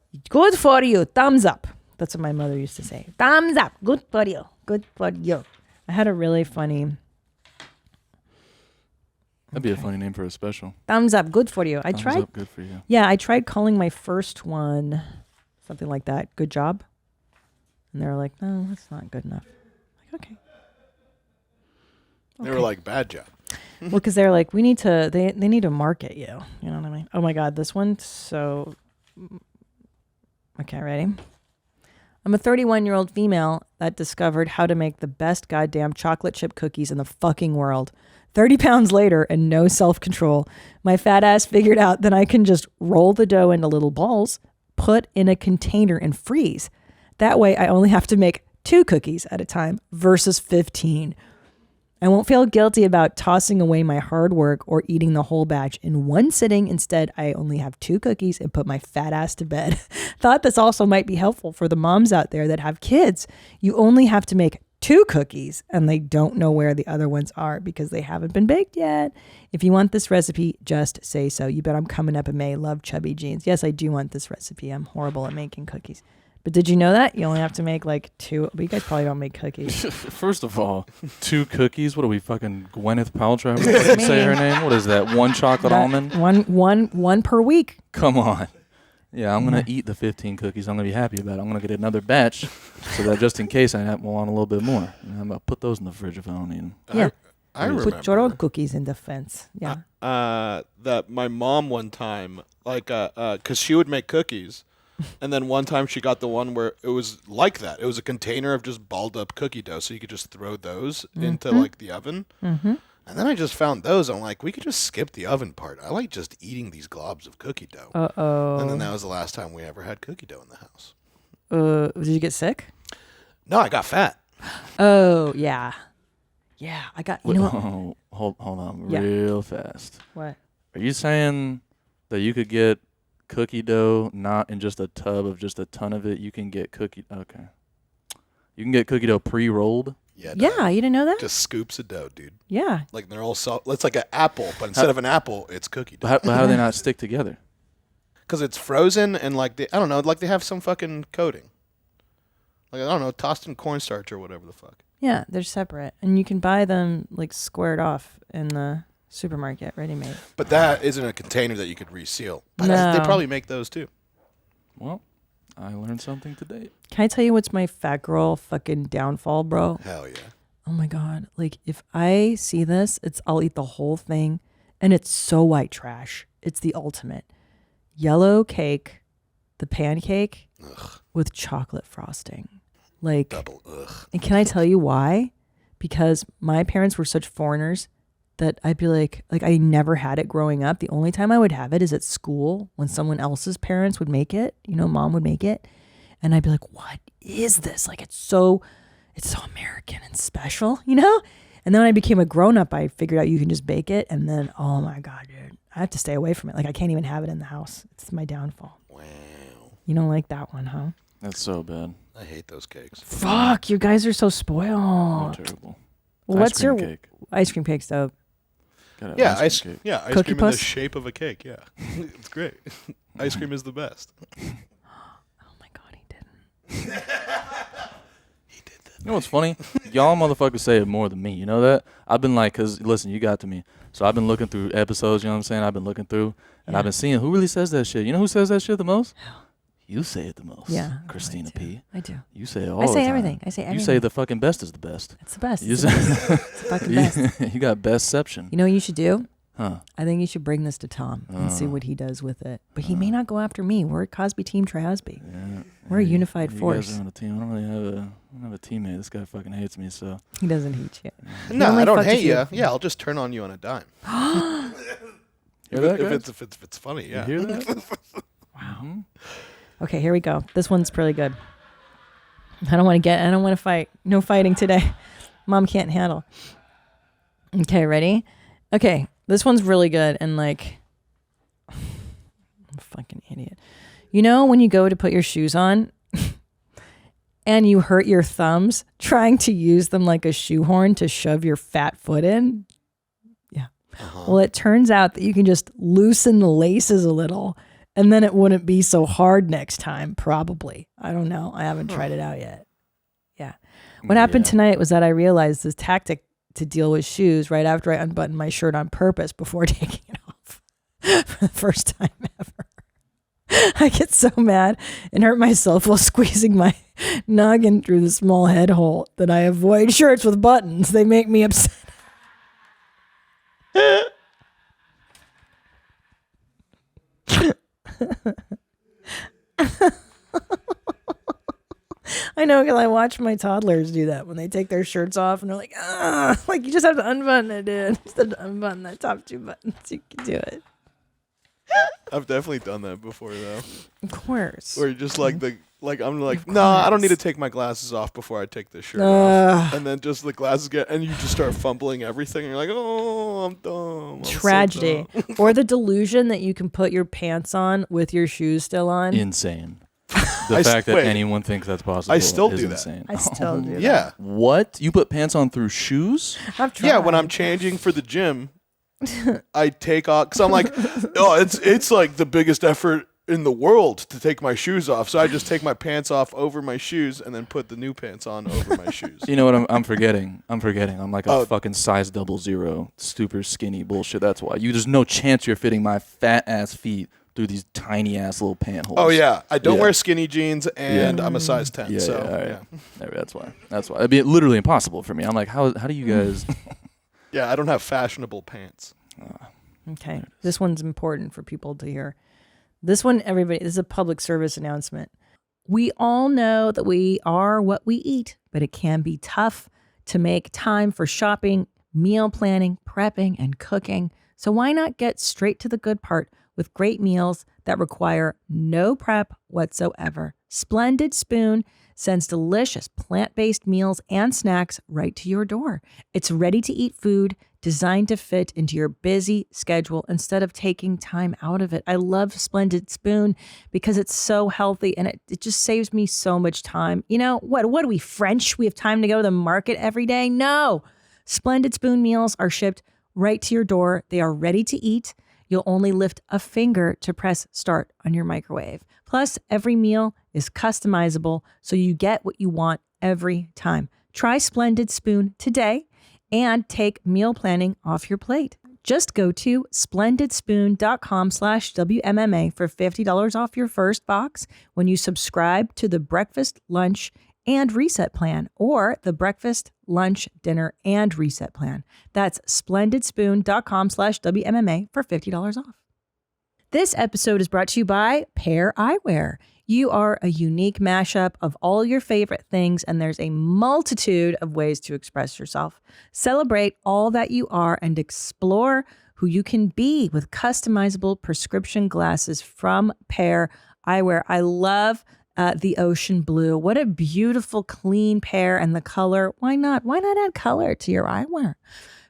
you. Thumbs up. That's what my mother used to say. Thumbs up. Good for you. Good for you. I had a really funny. That'd be a funny name for a special. Thumbs up. Good for you. I tried. Thumbs up. Good for you. Yeah, I tried calling my first one something like that. Good job. And they were like, no, that's not good enough. I'm like, okay. They were like, bad job. Well, because they're like, we need to, they need to market you. You know what I mean? Oh my God, this one. So, okay, ready? I'm a 31-year-old female that discovered how to make the best goddamn chocolate chip cookies in the fucking world. 30 pounds later and no self-control, my fat ass figured out that I can just roll the dough into little balls, put in a container and freeze. That way I only have to make 2 cookies at a time versus 15. I won't feel guilty about tossing away my hard work or eating the whole batch in one sitting. Instead, I only have 2 cookies and put my fat ass to bed. Thought this also might be helpful for the moms out there that have kids. You only have to make 2 cookies and they don't know where the other ones are because they haven't been baked yet. If you want this recipe, just say so. You bet I'm coming up in May. Love Chubby Jeans. Yes, I do want this recipe. I'm horrible at making cookies. But did you know that? You only have to make like 2. But you guys probably don't make cookies. First of all, 2 cookies? What are we, fucking Gwyneth Paltrow? What did you say her name? What is that? 1 chocolate almond? One per week. Come on. Yeah, I'm going to eat the 15 cookies. I'm going to be happy about it. I'm going to get another batch so that just in case I want a little bit more. And I'm going to put those in the fridge if I don't need them. Yeah. I remember. Put your own cookies in the fence. Yeah. That my mom one time, like, because she would make cookies. And then one time she got the one where it was like that. It was a container of just balled up cookie dough. So you could just throw those into like the oven. Mm-hmm. And then I just found those. I'm like, we could just skip the oven part. I like just eating these globs of cookie dough. Uh-oh. And then that was the last time we ever had cookie dough in the house. Did you get sick? No, I got fat. Oh, yeah. Yeah, I got, you know what? Oh, hold on Yeah. real fast. What? Are you saying that you could get cookie dough not in just a tub of just a ton of it? You can get okay. You can get cookie dough pre-rolled? Yeah, you didn't know that? Just scoops of dough, dude. Yeah. Like they're all it's like an apple, but instead of an apple, it's cookie dough. But how do they not stick together? Because it's frozen and like I don't know, like they have some fucking coating. Like I don't know, tossed in cornstarch or whatever the fuck. Yeah, they're separate. And you can buy them like squared off in the supermarket, ready-made. But that isn't a container that you could reseal. But No. they probably make those too. Well, I learned something today. Can I tell you what's my fat girl fucking downfall, bro? Hell yeah. Oh my God. Like if I see this, I'll eat the whole thing. And it's so white trash. It's the ultimate. Yellow cake, the pancake with chocolate frosting. Like double ugh. And can I tell you why? Because my parents were such foreigners that I'd be like I never had it growing up. The only time I would have it is at school when someone else's parents would make it, mom would make it. And I'd be like, what is this? Like, it's so American and special, And then when I became a grown up, I figured out you can just bake it. And then, oh my God, dude, I have to stay away from it. Like I can't even have it in the house. It's my downfall. Wow. You don't like that one, huh? That's so bad. I hate those cakes. Fuck, you guys are so spoiled. They're terrible. Well, what's Ice cream your cake. ice cream cake's dope? Yeah, ice cream cake. ice Cookie cream in puss? the shape of a cake. Yeah, it's great. Ice cream is the best. Oh my God, he didn't. You know what's funny? Y'all motherfuckers say it more than me. You know that? I've been like, because listen, you got to me. So I've been looking through episodes, you know what I'm saying? I've been looking through, and I've been seeing who really says that shit. You know who says that shit the most? You say it the most. Yeah. Christina P. I do. You say it all I the say time. everything. I say You say everything. the fucking best is the best. It's the best. You It's say the fucking best. You got bestception. You know what you should do? Huh. I think you should bring this to Tom and see what he does with it. But he may not go after me. We're Cosby Team Trasby. Yeah. We're a unified You force. guys are on a team. I don't really have a teammate. This guy fucking hates me, so. He doesn't hate you. He No, only I don't fucks hate with you. Yeah, I'll just turn on you on a dime. Hear that, if guys? it's funny, yeah. You hear that? Wow. Okay, here we go. This one's pretty good. I don't want to fight. No fighting today. Mom can't handle. Okay, ready? Okay, this one's really good and like, I'm a fucking idiot. You know when you go to put your shoes on and you hurt your thumbs trying to use them like a shoehorn to shove your fat foot in? Yeah. Well, it turns out that you can just loosen the laces a little and then it wouldn't be so hard next time, probably. I don't know. I haven't tried it out yet. Yeah. What happened tonight was that I realized this tactic to deal with shoes right after I unbuttoned my shirt on purpose before taking it off for the first time ever. I get so mad and hurt myself while squeezing my noggin through the small head hole that I avoid shirts with buttons. They make me upset. I know because I watch my toddlers do that when they take their shirts off and they're like, like you just have to unbutton it, dude. Just have to unbutton that top two buttons. You can do it. I've definitely done that before, though. Of course. Where you're just I'm like, no, I don't need to take my glasses off before I take this shirt off. And then just the glasses and you just start fumbling everything. And you're like, oh, I'm dumb. I'm so Tragedy. dumb. Or the delusion that you can put your pants on with your shoes still on. Insane. The fact that anyone thinks that's possible I still is do that. insane. I still do that. Yeah. What? You put pants on through shoes? I've tried. Yeah, when I'm changing for the gym, I take off because I'm like, oh, it's like the biggest effort in the world to take my shoes off. So I just take my pants off over my shoes and then put the new pants on over my shoes. You know what I'm forgetting? I'm like a fucking size 00, super skinny bullshit. That's why. There's no chance you're fitting my fat ass feet through these tiny ass little pant holes. Oh yeah, I don't wear skinny jeans and I'm a size 10. Yeah, so all right. That's why. It'd be literally impossible for me. I'm like, how do you guys? Yeah, I don't have fashionable pants. Okay, this one's important for people to hear. This one, everybody, this is a public service announcement. We all know that we are what we eat, but it can be tough to make time for shopping meal planning, prepping, and cooking. So why not get straight to the good part with great meals that require no prep whatsoever? Splendid Spoon sends delicious plant-based meals and snacks right to your door. It's ready-to-eat food designed to fit into your busy schedule instead of taking time out of it. I love Splendid Spoon because it's so healthy and it just saves me so much time. You know, what are we, French? We have time to go to the market every day? No. Splendid Spoon meals are shipped right to your door. They are ready to eat. You'll only lift a finger to press start on your microwave. Plus, every meal is customizable, so you get what you want every time. Try Splendid Spoon today and take meal planning off your plate. Just go to splendidspoon.com/WMMA for $50 off your first box when you subscribe to the breakfast, lunch, and reset plan, or the breakfast, lunch, dinner, and reset plan. That's splendidspoon.com/WMMA for $50 off. This episode is brought to you by Pair Eyewear. You are a unique mashup of all your favorite things, and there's a multitude of ways to express yourself. Celebrate all that you are and explore who you can be with customizable prescription glasses from Pair Eyewear. I love the ocean blue. What a beautiful, clean pair, and the color. Why not? Why not add color to your eyewear?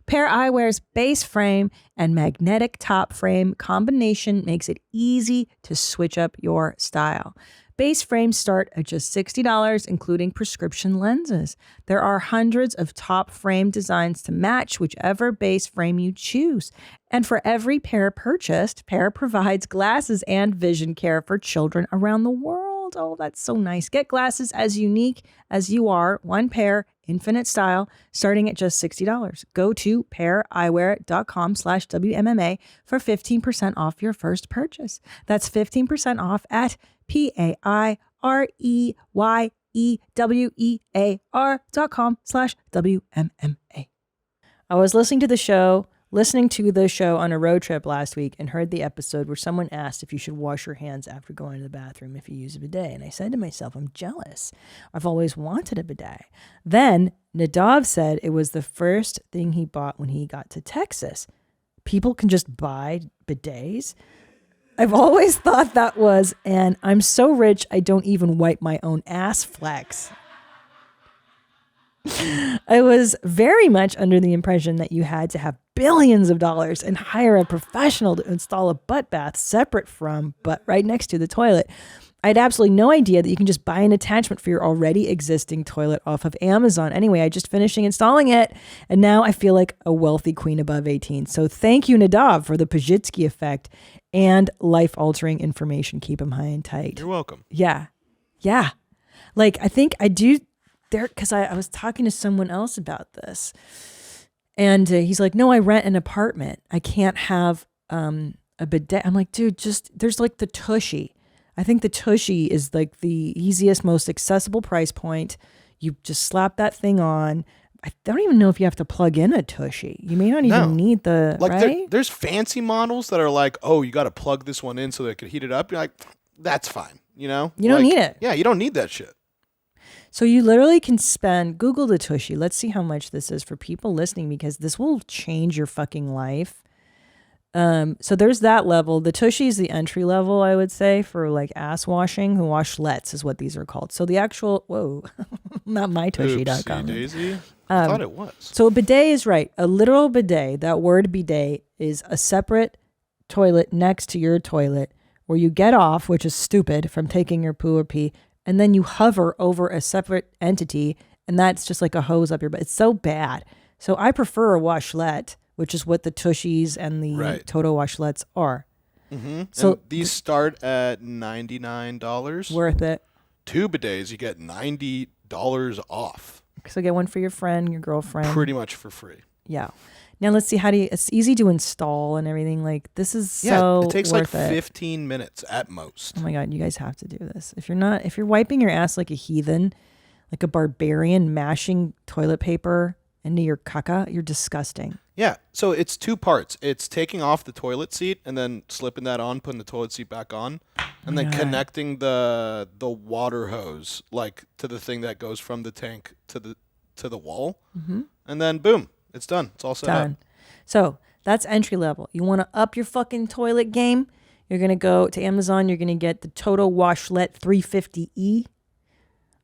Pair Eyewear's base frame and magnetic top frame combination makes it easy to switch up your style. Base frames start at just $60, including prescription lenses. There are hundreds of top frame designs to match whichever base frame you choose. And for every pair purchased, Pair provides glasses and vision care for children around the world. Oh, that's so nice. Get glasses as unique as you are. One pair, infinite style, starting at just $60. Go to paireyewear.com/WMMA for 15% off your first purchase. That's 15% off at paireyewear.com/WMMA. I was listening to the show on a road trip last week and heard the episode where someone asked if you should wash your hands after going to the bathroom if you use a bidet. And I said to myself, I'm jealous. I've always wanted a bidet. Then Nadav said it was the first thing he bought when he got to Texas. People can just buy bidets. I've always thought that was, and I'm so rich I don't even wipe my own ass flex. I was very much under the impression that you had to have billions of dollars and hire a professional to install a butt bath separate from, but right next to the toilet. I had absolutely no idea that you can just buy an attachment for your already existing toilet off of Amazon. Anyway, I just finished installing it, and now I feel like a wealthy queen above 18. So thank you, Nadav, for the Pajitsky effect and life-altering information. Keep them high and tight. You're welcome. Yeah. Yeah. Like, I think I do there, because I was talking to someone else about this. And he's like, no, I rent an apartment. I can't have a bidet. I'm like, dude, there's like the Tushy. I think the Tushy is like the easiest, most accessible price point. You just slap that thing on. I don't even know if you have to plug in a Tushy. You may not even need the, like, right? There's fancy models that are like, oh, you got to plug this one in so they could heat it up. You're like, that's fine. You know? You don't need it. Yeah, you don't need that shit. So you literally can Google the Tushy. Let's see how much this is for people listening, because this will change your fucking life. So there's that level. The Tushy is the entry level, I would say, for like ass washing. Washlets is what these are called. So the actual, not mytushy.com. Daisy. I thought it was. So a bidet is right. A literal bidet, that word bidet, is a separate toilet next to your toilet where you get off, which is stupid, from taking your poo or pee, and then you hover over a separate entity, and that's just like a hose up your butt. It's so bad. So I prefer a washlet, which is what the Tushies and the Toto washlets are. Mm-hmm. So and these start at $99. Worth it. 2 bidets, you get $90 off. So get one for your friend, your girlfriend. Pretty much for free. Yeah. Now let's see, it's easy to install and everything. Like, this is so it takes worth like it. 15 minutes at most. Oh my God, you guys have to do this. If you're wiping your ass like a heathen, like a barbarian, mashing toilet paper into your caca, you're disgusting. Yeah, so it's 2 parts. It's taking off the toilet seat and then slipping that on, putting the toilet seat back on, and then connecting the water hose like to the thing that goes from the tank to the wall, and then boom. It's done. It's all set Done. up. So that's entry level. You want to up your fucking toilet game? You're going to go to Amazon. You're going to get the Toto Washlet 350E.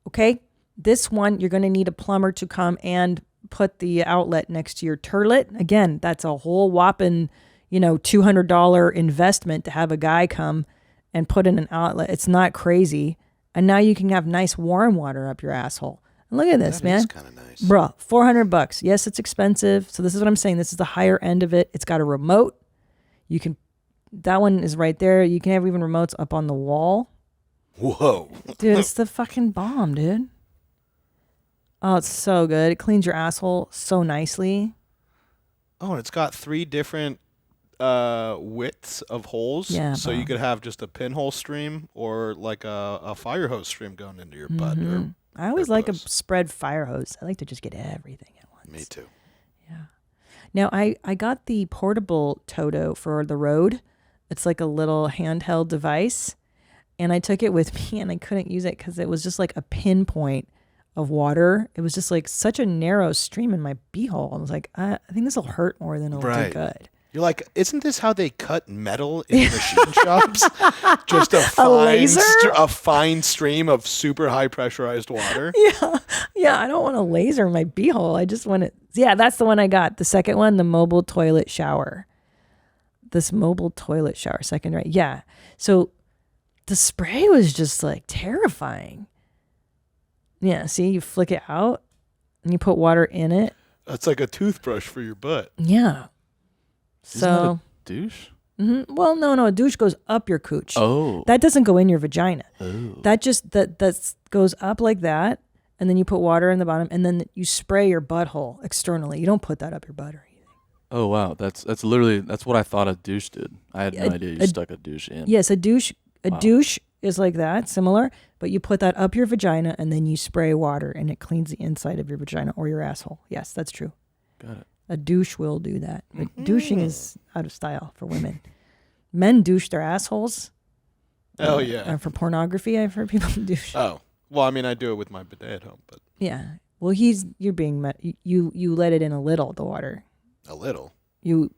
Okay? This one, you're going to need a plumber to come and put the outlet next to your turlet. Again, that's a whole whopping, $200 investment to have a guy come and put in an outlet. It's not crazy. And now you can have nice warm water up your asshole. And look at this, man. That is kind of nice. Bruh, $400. Yes, it's expensive. So this is what I'm saying. This is the higher end of it. It's got a remote. That one is right there. You can have even remotes up on the wall. Whoa. Dude, it's the fucking bomb, dude. Oh, it's so good. It cleans your asshole so nicely. Oh, and it's got 3 different widths of holes. Yeah, so you could have just a pinhole stream or like a fire hose stream going into your butt. Or I always like a spread fire hose. I like to just get everything at once. Me too. Yeah. Now, I got the portable Toto for the road. It's like a little handheld device. And I took it with me and I couldn't use it because it was just like a pinpoint of water. It was just like such a narrow stream in my beehole. I was like, I think this will hurt more than it'll do good. You're like, isn't this how they cut metal in machine shops? Just laser? a fine stream of super high pressurized water. Yeah, I don't want a laser in my beehole. I just want it. Yeah, that's the one I got. The second one, the mobile toilet shower. This mobile toilet shower, second right. Yeah. So the spray was just like terrifying. Yeah, see, you flick it out and you put water in it. That's like a toothbrush for your butt. Yeah. Isn't that a douche? Mm-hmm. Well, no, a douche goes up your cooch. Oh. That doesn't go in your vagina. Oh. That just that goes up like that, and then you put water in the bottom, and then you spray your butthole externally. You don't put that up your butt or anything. Oh wow, that's literally what I thought a douche did. I had no idea you stuck a douche in. Yes, a douche is like that, similar, but you put that up your vagina and then you spray water and it cleans the inside of your vagina or your asshole. Yes, that's true. Got it. A douche will do that. But douching is out of style for women. Men douche their assholes. Oh yeah. And for pornography, I've heard people douche. Oh. Well, I mean, I do it with my bidet at home, but Yeah. Well, you're being you let it in a little, the water. a little. You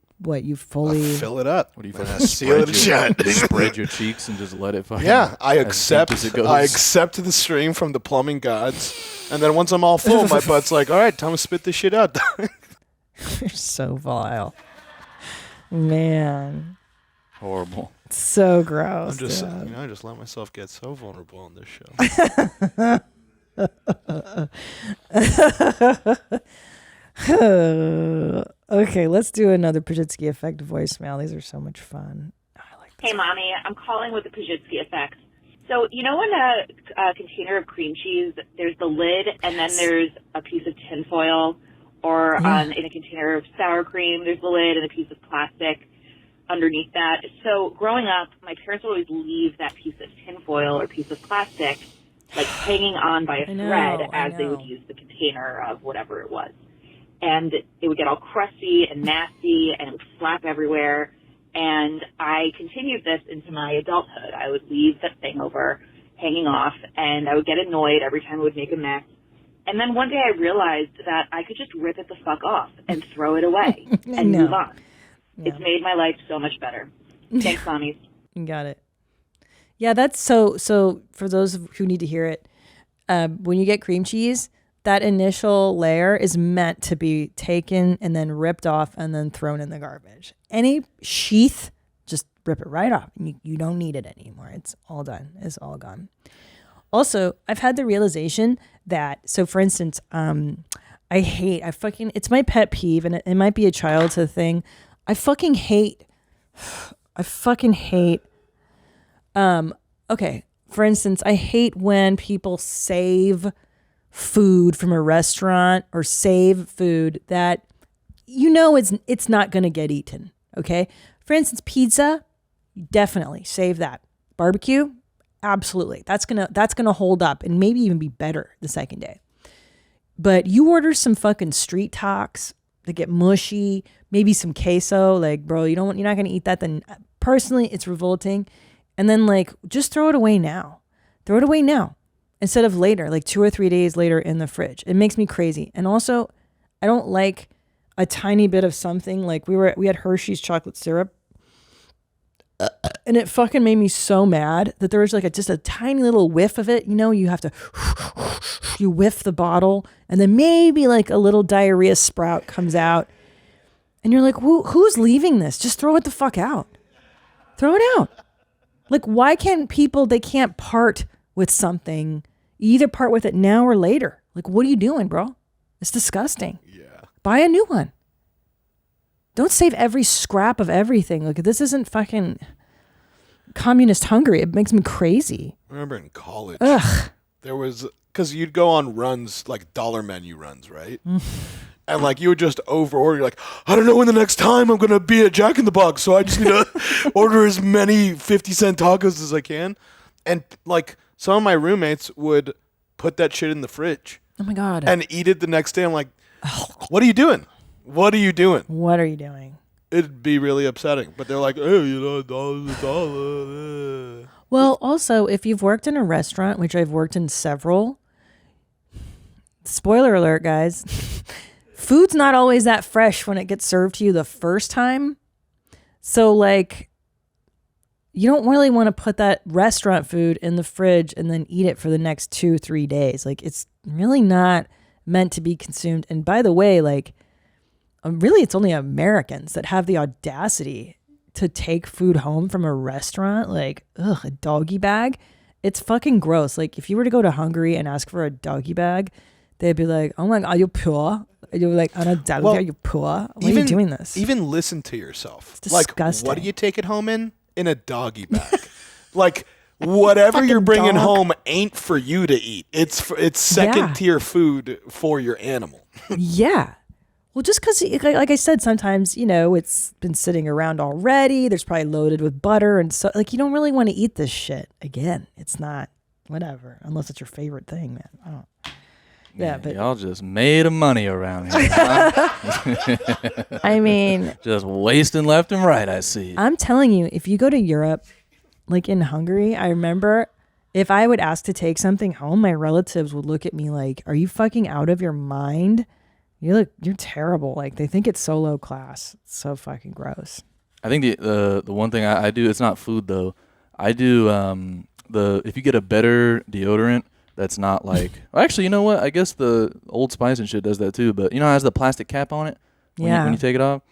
fully Fill it up. What do you And I fucking seal it shut. spread your cheeks and just let it fucking Yeah, I as deep accept. as it goes? I accept the stream from the plumbing gods, and then once I'm all full, my butt's like, all right, time to spit this shit out. You're so vile, man. Horrible. So gross. I'm just, dude. I just let myself get so vulnerable on this show. Okay, let's do another Pajitsky Effect voicemail. These are so much fun. Hey, Mommy, I'm calling with the Pajitsky Effect. So, you know, in a container of cream cheese, there's the lid, and then there's a piece of tinfoil, or in a container of sour cream, there's the lid and a piece of plastic underneath that. So, growing up, my parents would always leave that piece of tinfoil or piece of plastic, like, hanging on by a thread as they would use the container of whatever it was. And it would get all crusty and nasty, and it would flap everywhere. And I continued this into my adulthood. I would leave that thing over, hanging off, and I would get annoyed every time it would make a mess. And then one day I realized that I could just rip it the fuck off and throw it away and move on. Yeah. It's made my life so much better. Thanks, Mommies. You got it. Yeah, that's so for those who need to hear it, when you get cream cheese, that initial layer is meant to be taken and then ripped off and then thrown in the garbage. Any sheath, just rip it right off. You don't need it anymore. It's all done. It's all gone. Also, I've had the realization that, so for instance, it's my pet peeve, and it might be a childhood thing. I fucking hate, okay, for instance, I hate when people save food from a restaurant or save food that it's not going to get eaten. Okay. For instance, pizza, definitely save that. Barbecue, absolutely. That's going to hold up and maybe even be better the second day. But you order some fucking street talks that get mushy, maybe some queso, like, bro, you're not going to eat that. Then personally, it's revolting. And then like, just throw it away now. Throw it away now. Instead of later, like 2 or 3 days later in the fridge. It makes me crazy. And also, I don't like a tiny bit of something. Like we had Hershey's chocolate syrup. And it fucking made me so mad that there was like just a tiny little whiff of it. You know, you have to, you whiff the bottle and then maybe like a little diarrhea sprout comes out. And you're like, who's leaving this? Just throw it the fuck out. Throw it out. Like, why can't people, they can't part with something. You either part with it now or later. Like, what are you doing, bro? It's disgusting. Yeah. Buy a new one. Don't save every scrap of everything. Like, this isn't fucking communist Hungary. It makes me crazy. I remember in college, Ugh. there was, because you'd go on runs, like dollar menu runs, right? And like you would just overorder. You're like, I don't know when the next time I'm going to be at Jack in the Box, so I just need to order as many 50-cent tacos as I can. And like some of my roommates would put that shit in the fridge. Oh my God. And eat it the next day. I'm like, what are you doing? What are you doing? What are you doing? It'd be really upsetting. But they're like, oh, you know, $1. Well, also, if you've worked in a restaurant, which I've worked in several, spoiler alert, guys, food's not always that fresh when it gets served to you the first time. So, like, you don't really want to put that restaurant food in the fridge and then eat it for the next 2-3 days. Like, it's really not meant to be consumed. And by the way, like, really, it's only Americans that have the audacity to take food home from a restaurant. Like, a doggy bag. It's fucking gross. Like, if you were to go to Hungary and ask for a doggy bag, they'd be like, oh my God, are you poor? You're like, are you poor? Why are you doing this? Even listen to yourself. It's disgusting. Like, what do you take it home in? In a doggy bag. Like, whatever you're bringing home ain't for you to eat. It's second tier food for your animal. Yeah. Well, just because, like I said, sometimes, you know, it's been sitting around already. There's probably loaded with butter. And so, like, you don't really want to eat this shit. Again, it's not, whatever, unless it's your favorite thing, man. I don't. Yeah, but y'all just made of money around here. Huh? I mean, just wasting left and right, I see. I'm telling you, if you go to Europe, like in Hungary, I remember if I would ask to take something home, my relatives would look at me like, are you fucking out of your mind? You're terrible. Like, they think it's so low class. It's so fucking gross. I think the one thing I do, it's not food though. I do if you get a better deodorant that's not like, well, actually, you know what? I guess the Old Spice and shit does that too. But you know, it has the plastic cap on it when you take it off.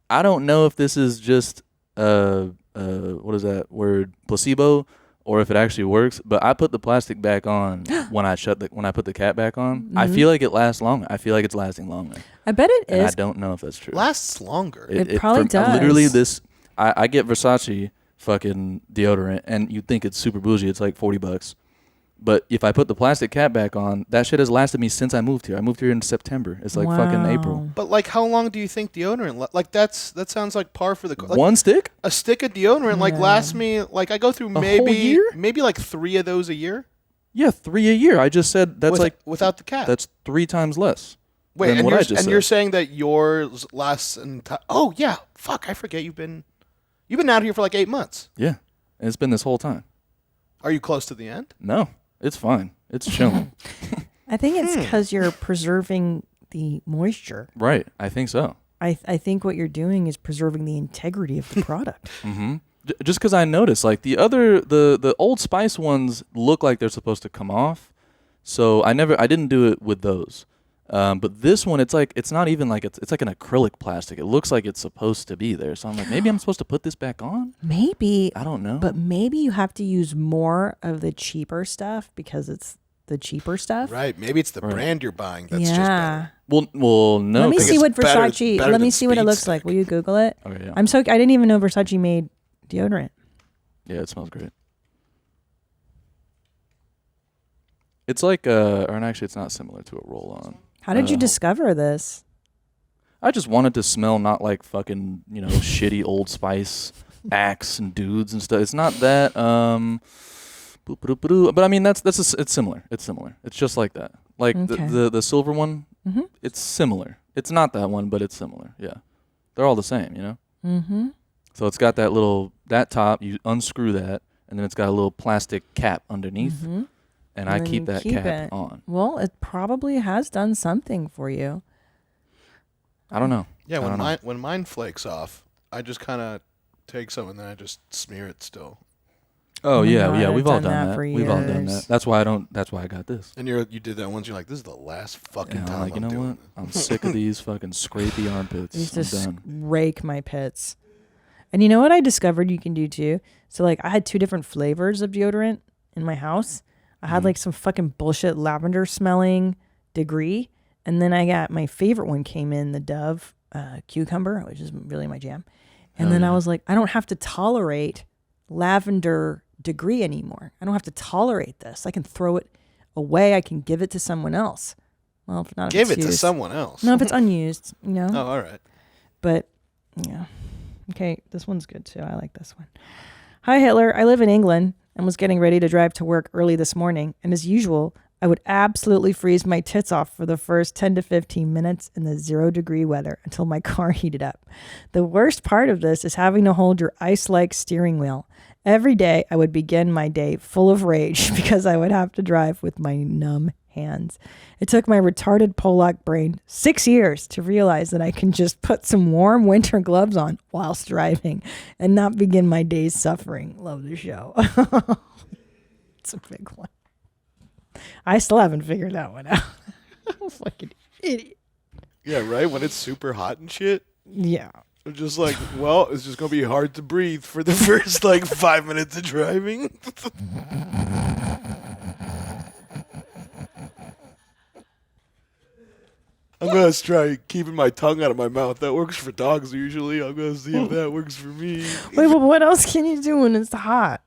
I don't know if this is just what is that word, placebo, or if it actually works. But I put the plastic back on when I put the cap back on. Mm-hmm. I feel like it lasts longer. I feel like it's lasting longer. I bet it is. I don't know if that's true. Lasts longer. It probably does. Literally, I get Versace fucking deodorant, and you think it's super bougie. It's like $40. But if I put the plastic cap back on, that shit has lasted me since I moved here. I moved here in September. It's like fucking April. But like, how long do you think deodorant? Like that sounds like par for the course. Like, one stick? A stick of deodorant like lasts me like I go through maybe like 3 of those a year. Yeah, 3 a year. I just said that's without the cap. That's 3 times less. Wait, and you're saying that yours lasts oh yeah, fuck! I forget you've been out here for like 8 months. Yeah, and it's been this whole time. Are you close to the end? No. It's fine. It's chilling. I think it's because you're preserving the moisture. Right. I think so. I think what you're doing is preserving the integrity of the product. Mm-hmm. Just because I noticed, like the Old Spice ones look like they're supposed to come off, so I didn't do it with those. But this one, it's not even like it's like an acrylic plastic. It looks like it's supposed to be there. So I'm like, maybe I'm supposed to put this back on? Maybe. I don't know. But maybe you have to use more of the cheaper stuff because it's the cheaper stuff. Right. Maybe it's the brand you're buying that's just better. Well, no. Let me see what Versace. Better let me see what it looks like. Will you Google it? Okay, yeah. I didn't even know Versace made deodorant. Yeah, it smells great. It's like or actually, it's not similar to a roll-on. How did you discover this? I just wanted to smell not like fucking, shitty Old Spice Axe and dudes and stuff. It's not that. But I mean, it's similar. It's similar. It's just like that. Like the silver one, it's similar. It's not that one, but it's similar. Yeah, they're all the same, Mm-hmm. So it's got that top. You unscrew that, and then it's got a little plastic cap underneath. Mm-hmm. And I keep that cap on. Well, it probably has done something for you. I don't know. Yeah, I don't know. when mine flakes off, I just kind of take some and then I just smear it still. Oh yeah, God, yeah, I've we've all done done that that. for We've all done years. that. That's why I got this. And you did that once. You're like, this is the last fucking Yeah, time. like, you know doing what? I'm sick of these fucking scrapey I armpits. used I'm to done. rake my pits. And you know what I discovered you can do too? So like I had 2 different flavors of deodorant in my house. I had like some fucking bullshit lavender smelling Degree. And then I got my favorite one came in the Dove cucumber, which is really my jam. And then I was like, I don't have to tolerate lavender Degree anymore. I don't have to tolerate this. I can throw it away. I can give it to someone else. Well, if not, Give if it it's to used. someone else. No, if it's unused, you know. Oh, all right. But yeah. Okay, this one's good too. I like this one. Hi, Hitler. I live in England and was getting ready to drive to work early this morning. And as usual, I would absolutely freeze my tits off for the first 10 to 15 minutes in the 0-degree weather until my car heated up. The worst part of this is having to hold your ice-like steering wheel. Every day, I would begin my day full of rage because I would have to drive with my numb hands. It took my retarded Polak brain 6 years to realize that I can just put some warm winter gloves on whilst driving and not begin my day's suffering. Love the show. It's a big one. I still haven't figured that one out. Fucking idiot. Yeah, right? When it's super hot and shit. Yeah. I'm just like, well, it's just going to be hard to breathe for the first, 5 minutes of driving. I'm going to try keeping my tongue out of my mouth. That works for dogs usually. I'm going to see if that works for me. Wait, but what else can you do when it's hot?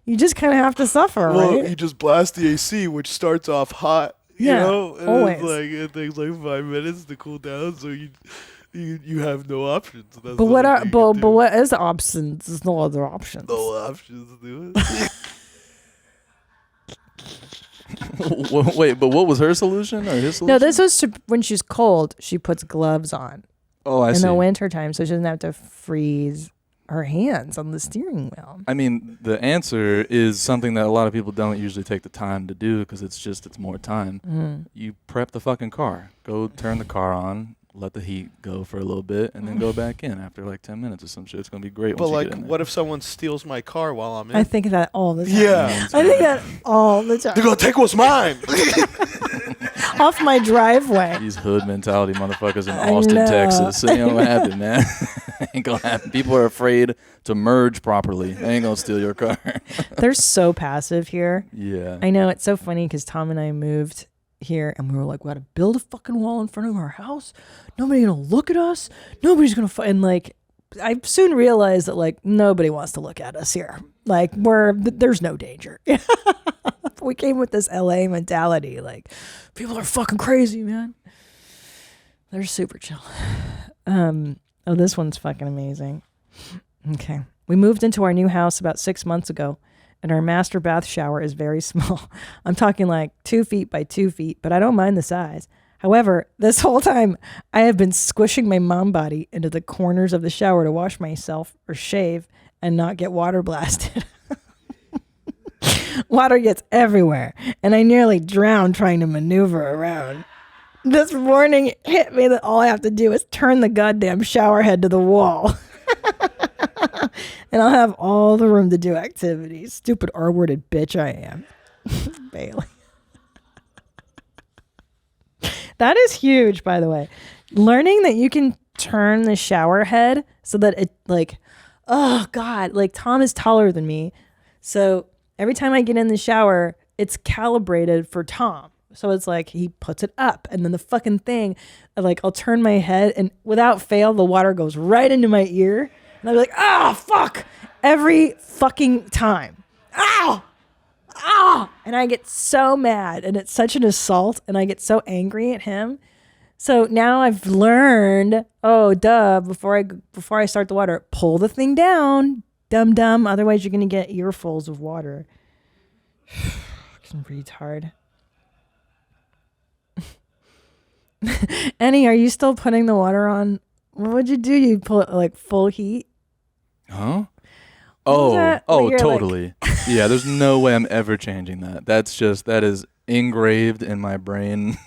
You just kind of have to suffer, Well, right? you just blast the AC, which starts off hot. Yeah, you know? And always. it takes 5 minutes to cool down, so you have no options. That's But the what only are thing you can but do. what is options? There's no other options. No options, dude. Wait, but what was her solution or his solution? No, this was when she's cold, she puts gloves on. Oh, I in see. the winter time, so she doesn't have to freeze her hands on the steering wheel. I mean, the answer is something that a lot of people don't usually take the time to do because it's more time. Mm. You prep the fucking car. Go turn the car on, let the heat go for a little bit, and then go back in after 10 minutes or some shit. It's going to be great But once you get in there. what if someone steals my car while I'm in? I think that all the time. Yeah. I think that all the time. They're going to take what's mine. Off my driveway. These hood mentality motherfuckers in I Austin, know. Texas. You know what happened, man? Ain't gonna happen. People are afraid to merge properly. They ain't gonna steal your car. They're so passive here. Yeah. I know. It's so funny because Tom and I moved here and we were like, we got to build a fucking wall in front of our house. Nobody's going to look at us. Nobody's going to and I soon realized that nobody wants to look at us here. There's no danger. We came with this LA mentality. People are fucking crazy, man. They're super chill. Oh, this one's fucking amazing. Okay. We moved into our new house about 6 months ago, and our master bath shower is very small. I'm talking 2 feet by 2 feet, but I don't mind the size. However, this whole time, I have been squishing my mom body into the corners of the shower to wash myself or shave and not get water blasted. Water gets everywhere, and I nearly drowned trying to maneuver around. This morning it hit me that all I have to do is turn the goddamn shower head to the wall. And I'll have all the room to do activities. Stupid R-worded bitch I am. Bailey. That is huge, by the way. Learning that you can turn the shower head so that it oh God, Tom is taller than me. So every time I get in the shower, it's calibrated for Tom. So it's he puts it up and then the fucking thing, I'll turn my head and without fail, the water goes right into my ear. And I'll be like, oh, fuck, every fucking time. Ow! Ah! And I get so mad and it's such an assault and I get so angry at him. So now I've learned, before I start the water, pull the thing down, dumb. Otherwise you're going to get earfuls of water. Fucking retard. Annie, are you still putting the water on? What would you do? You pull it full heat? Huh? What was that? Where you're Totally. Yeah, there's no way I'm ever changing that. That is engraved in my brain.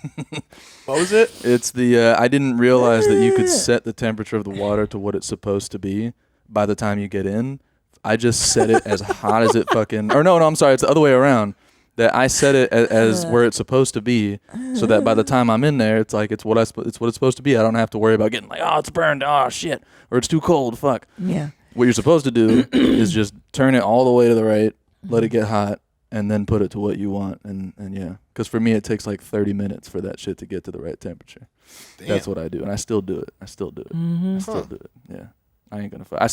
What was it? It's the I didn't realize that you could set the temperature of the water to what it's supposed to be by the time you get in. I just set it as hot as it fucking... Or no, I'm sorry. It's the other way around. That I set it as where it's supposed to be, so that by the time I'm in there, it's like it's what it's supposed to be. I don't have to worry about getting like, oh, it's burned, oh shit, or it's too cold, fuck. Yeah. What you're supposed to do is just turn it all the way to the right, let it get hot, and then put it to what you want. And yeah, because for me it takes like 30 minutes for that shit to get to the right temperature. Damn. That's what I do, and I still do it. I still do it. Mm-hmm. I still do it. Yeah, I ain't gonna. I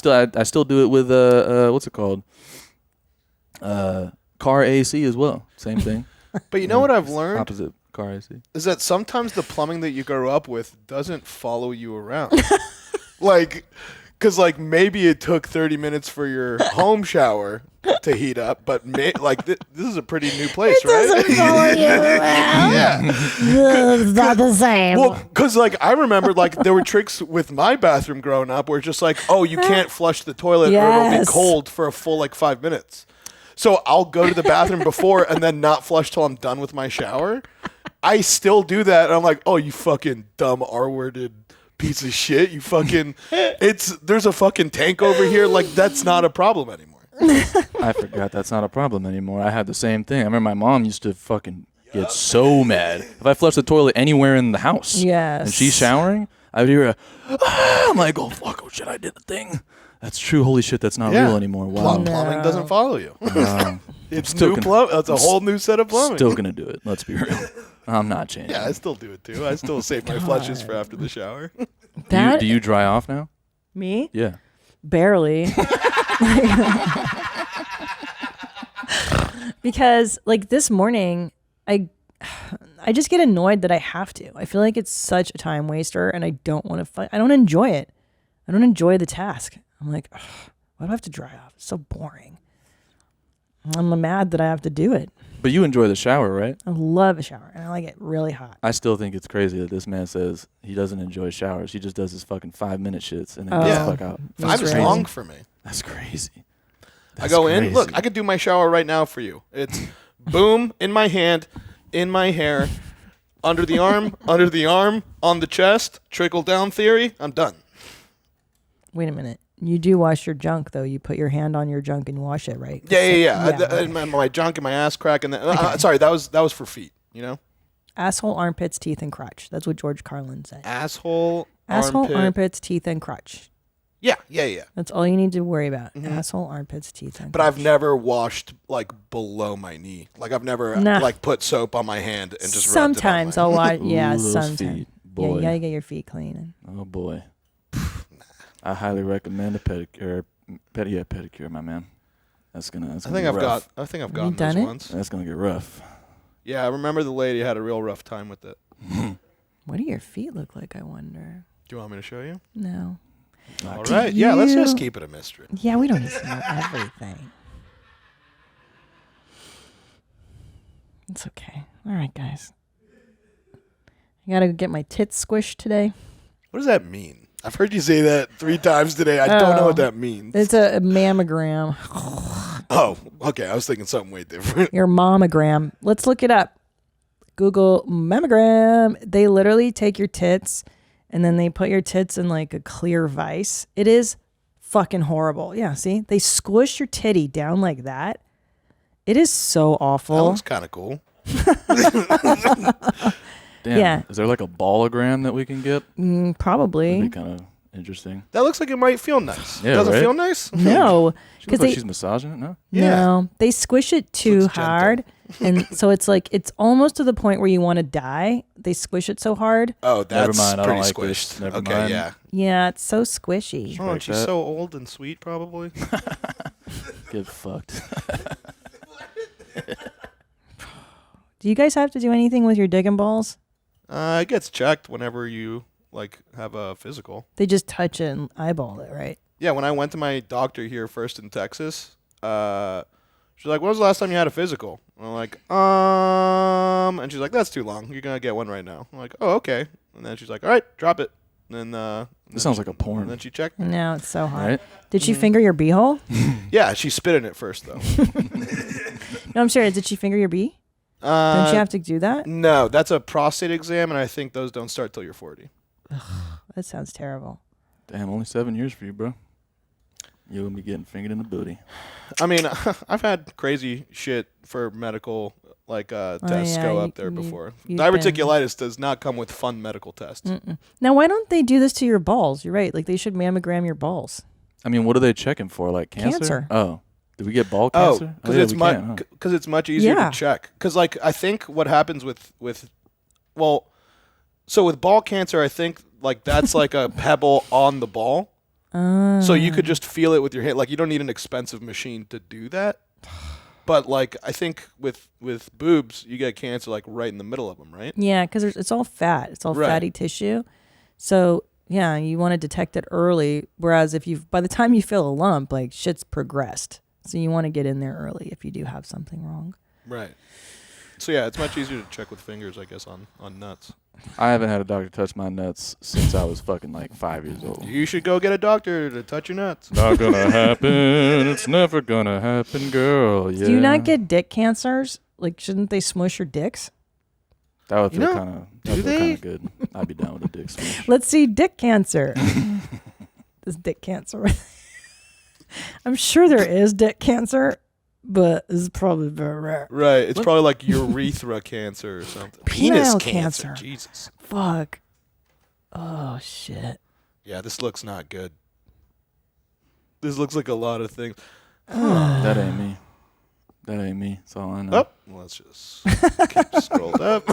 still do it with what's it called? Car AC as well. Same thing. But you know what I've learned? Opposite car AC. Is that sometimes the plumbing that you grow up with doesn't follow you around. Like, because like maybe it took 30 minutes for your home shower to heat up, but this is a pretty new place, right? Doesn't follow you around. Yeah. It's not the same. Well, because like I remember like there were tricks with my bathroom growing up where it's just like, oh, you can't flush the toilet or it'll be Yes. cold for a full like 5 minutes. So I'll go to the bathroom before and then not flush till I'm done with my shower. I still do that. And I'm like, oh, you fucking dumb R-worded piece of shit. You fucking, there's a fucking tank over here. Like, that's not a problem anymore. I forgot that's not a problem anymore. I had the same thing. I remember my mom used to fucking get so mad if I flushed the toilet anywhere in the house. Yes. And she's showering, I would hear her, I'm like, oh, fuck, oh shit, I did the thing. That's true. Holy shit, that's not real anymore. Wow. Plumbing doesn't follow you. It's still new plumbing. That's a whole new set of plumbing. Still gonna do it. Let's be real. I'm not changing. Yeah, I still do it too. I still save my flushes for after the shower. Do you dry off now? Me? Yeah. Barely. Because like this morning, I just get annoyed that I have to. I feel like it's such a time waster, and I don't want to. I don't enjoy it. I don't enjoy the task. I'm like, why do I have to dry off? It's so boring. I'm mad that I have to do it. But you enjoy the shower, right? I love a shower, and I like it really hot. I still think it's crazy that this man says he doesn't enjoy showers. He just does his fucking 5-minute shits and then gets the fuck out. 5 is long for me. That's crazy. I go in. Look, I could do my shower right now for you. It's boom, in my hand, in my hair, under the arm, on the chest, trickle down theory. I'm done. Wait a minute. You do wash your junk, though. You put your hand on your junk and wash it, right? Yeah. My junk and my ass crack. And sorry, that was for feet, you know? Asshole, armpits, teeth, and crotch. That's what George Carlin said. Asshole, armpits, teeth, and crotch. Yeah. That's all you need to worry about. Asshole, armpits, teeth, and But I've never washed, like, below my knee. Like, I've never, like, put soap on my hand and just rubbed it on my I'll wash. Ooh, Yeah, those sometimes. feet, Yeah, boy. you gotta get your feet clean. Oh, boy. I highly recommend a pedicure. Pedicure, my man. That's gonna I think I've rough. gotten those once. That's gonna get rough. Yeah, I remember the lady had a real rough time with it. What do your feet look like, I wonder? Do you want me to show you? No. All right. Yeah, let's just keep it a mystery. Yeah, we don't need to know everything. It's okay. All right, guys. I gotta get my tits squished today. What does that mean? I've heard you say that 3 times today. I don't know what that means. It's a mammogram. Oh, okay. I was thinking something way different. Your mammogram. Let's look it up. Google mammogram. They literally take your tits and then they put your tits in like a clear vice. It is fucking horrible. Yeah, see? They squish your titty down like that. It is so awful. That looks kind of cool. Damn. Yeah. Is there like a ballogram that we can get? Probably. That'd be kind of interesting. That looks like it might feel nice. Yeah, Does it right? feel nice? No. She looks like she's massaging it, no? No. They squish it too hard. And so it's like, it's almost to the point where you want to die. They squish it so hard. Oh, that's Never mind, I pretty don't like squished. this. Never Okay, mind. yeah. Yeah, it's so squishy. Oh, and she's so old and sweet, probably. Get fucked. Do you guys have to do anything with your dick and balls? It gets checked whenever you like have a physical. They just touch it and eyeball it, right? Yeah, when I went to my doctor here first in Texas, she's like, "When was the last time you had a physical?" And I'm like, and she's like, "That's too long. You're gonna get one right now." I'm like, "Oh, okay." And then she's like, "All right, drop it." And then This sounds like a porn. And then she checked. No, it's so hot. Right? Did she finger your beehole? Yeah, she spit in it first though. No, I'm serious. Did she finger your bee? Don't you have to do that? No, that's a prostate exam, and I think those don't start till you're 40. That sounds terrible. Damn, only 7 years for you, bro. You're going to be getting fingered in the booty. I mean, I've had crazy shit for medical tests go up there before. Diverticulitis does not come with fun medical tests. Now, why don't they do this to your balls? You're right. Like, they should mammogram your balls. I mean, what are they checking for? Like cancer? Oh. Did we get ball cancer? Because it's much easier to check. Because I think what happens with ball cancer, I think that's like a pebble on the ball. So you could just feel it with your hand. Like, you don't need an expensive machine to do that. But I think with boobs, you get cancer right in the middle of them, right? Yeah, because it's all fat. It's all fatty tissue. So yeah, you want to detect it early. Whereas by the time you feel a lump, shit's progressed. So you want to get in there early if you do have something wrong. Right. So yeah, it's much easier to check with fingers, I guess, on nuts. I haven't had a doctor touch my nuts since I was fucking 5 years old. You should go get a doctor to touch your nuts. Not gonna happen. It's never gonna happen, girl. Yeah. Do you not get dick cancers? Shouldn't they smush your dicks? That would feel kind of good. I'd be down with a dick smush. Let's see dick cancer. This dick cancer. I'm sure there is dick cancer, but it's probably very rare. Right. It's probably like urethra cancer or something. Penis cancer. Jesus. Fuck. Oh, shit. Yeah, this looks not good. This looks like a lot of things. That ain't me. That ain't me. That's all I know. Oh, let's just keep scrolled up.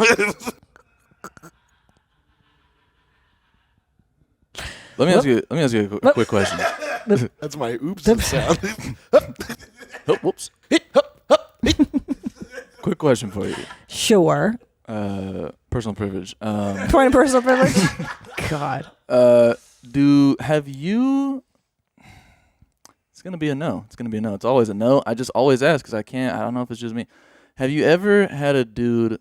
Let me ask you a quick question. That's my oops sound. Oh, whoops. Quick question for you. Sure. Personal privilege. Point of personal privilege? God. Have you... It's going to be a no. It's always a no. I just always ask because I don't know if it's just me. Have you ever had a dude,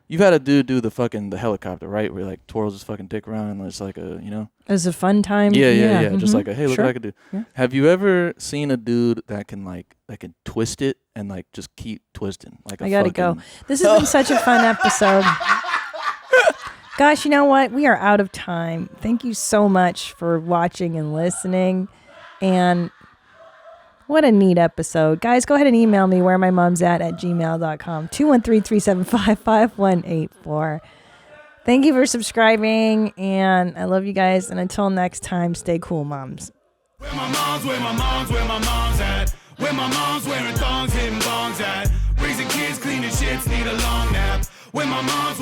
you've had a dude do the helicopter, right? Where he twirls his fucking dick around and it's As a fun time? Yeah. Mm-hmm. Just hey, look sure. what I could do. Yeah. Have you ever seen a dude that can twist it and just keep twisting? I gotta go. This has been such a fun episode. Gosh, you know what? We are out of time. Thank you so much for watching and listening. And what a neat episode. Guys, go ahead and email me wheremymomsat@gmail.com. 213-375-5184. Thank you for subscribing, and I love you guys. And until next time, stay cool, moms. Where my mom's at? Where my mom's wearing thongs, hitting bongs at? Raising kids, cleaning shits, need a long nap. Where my mom's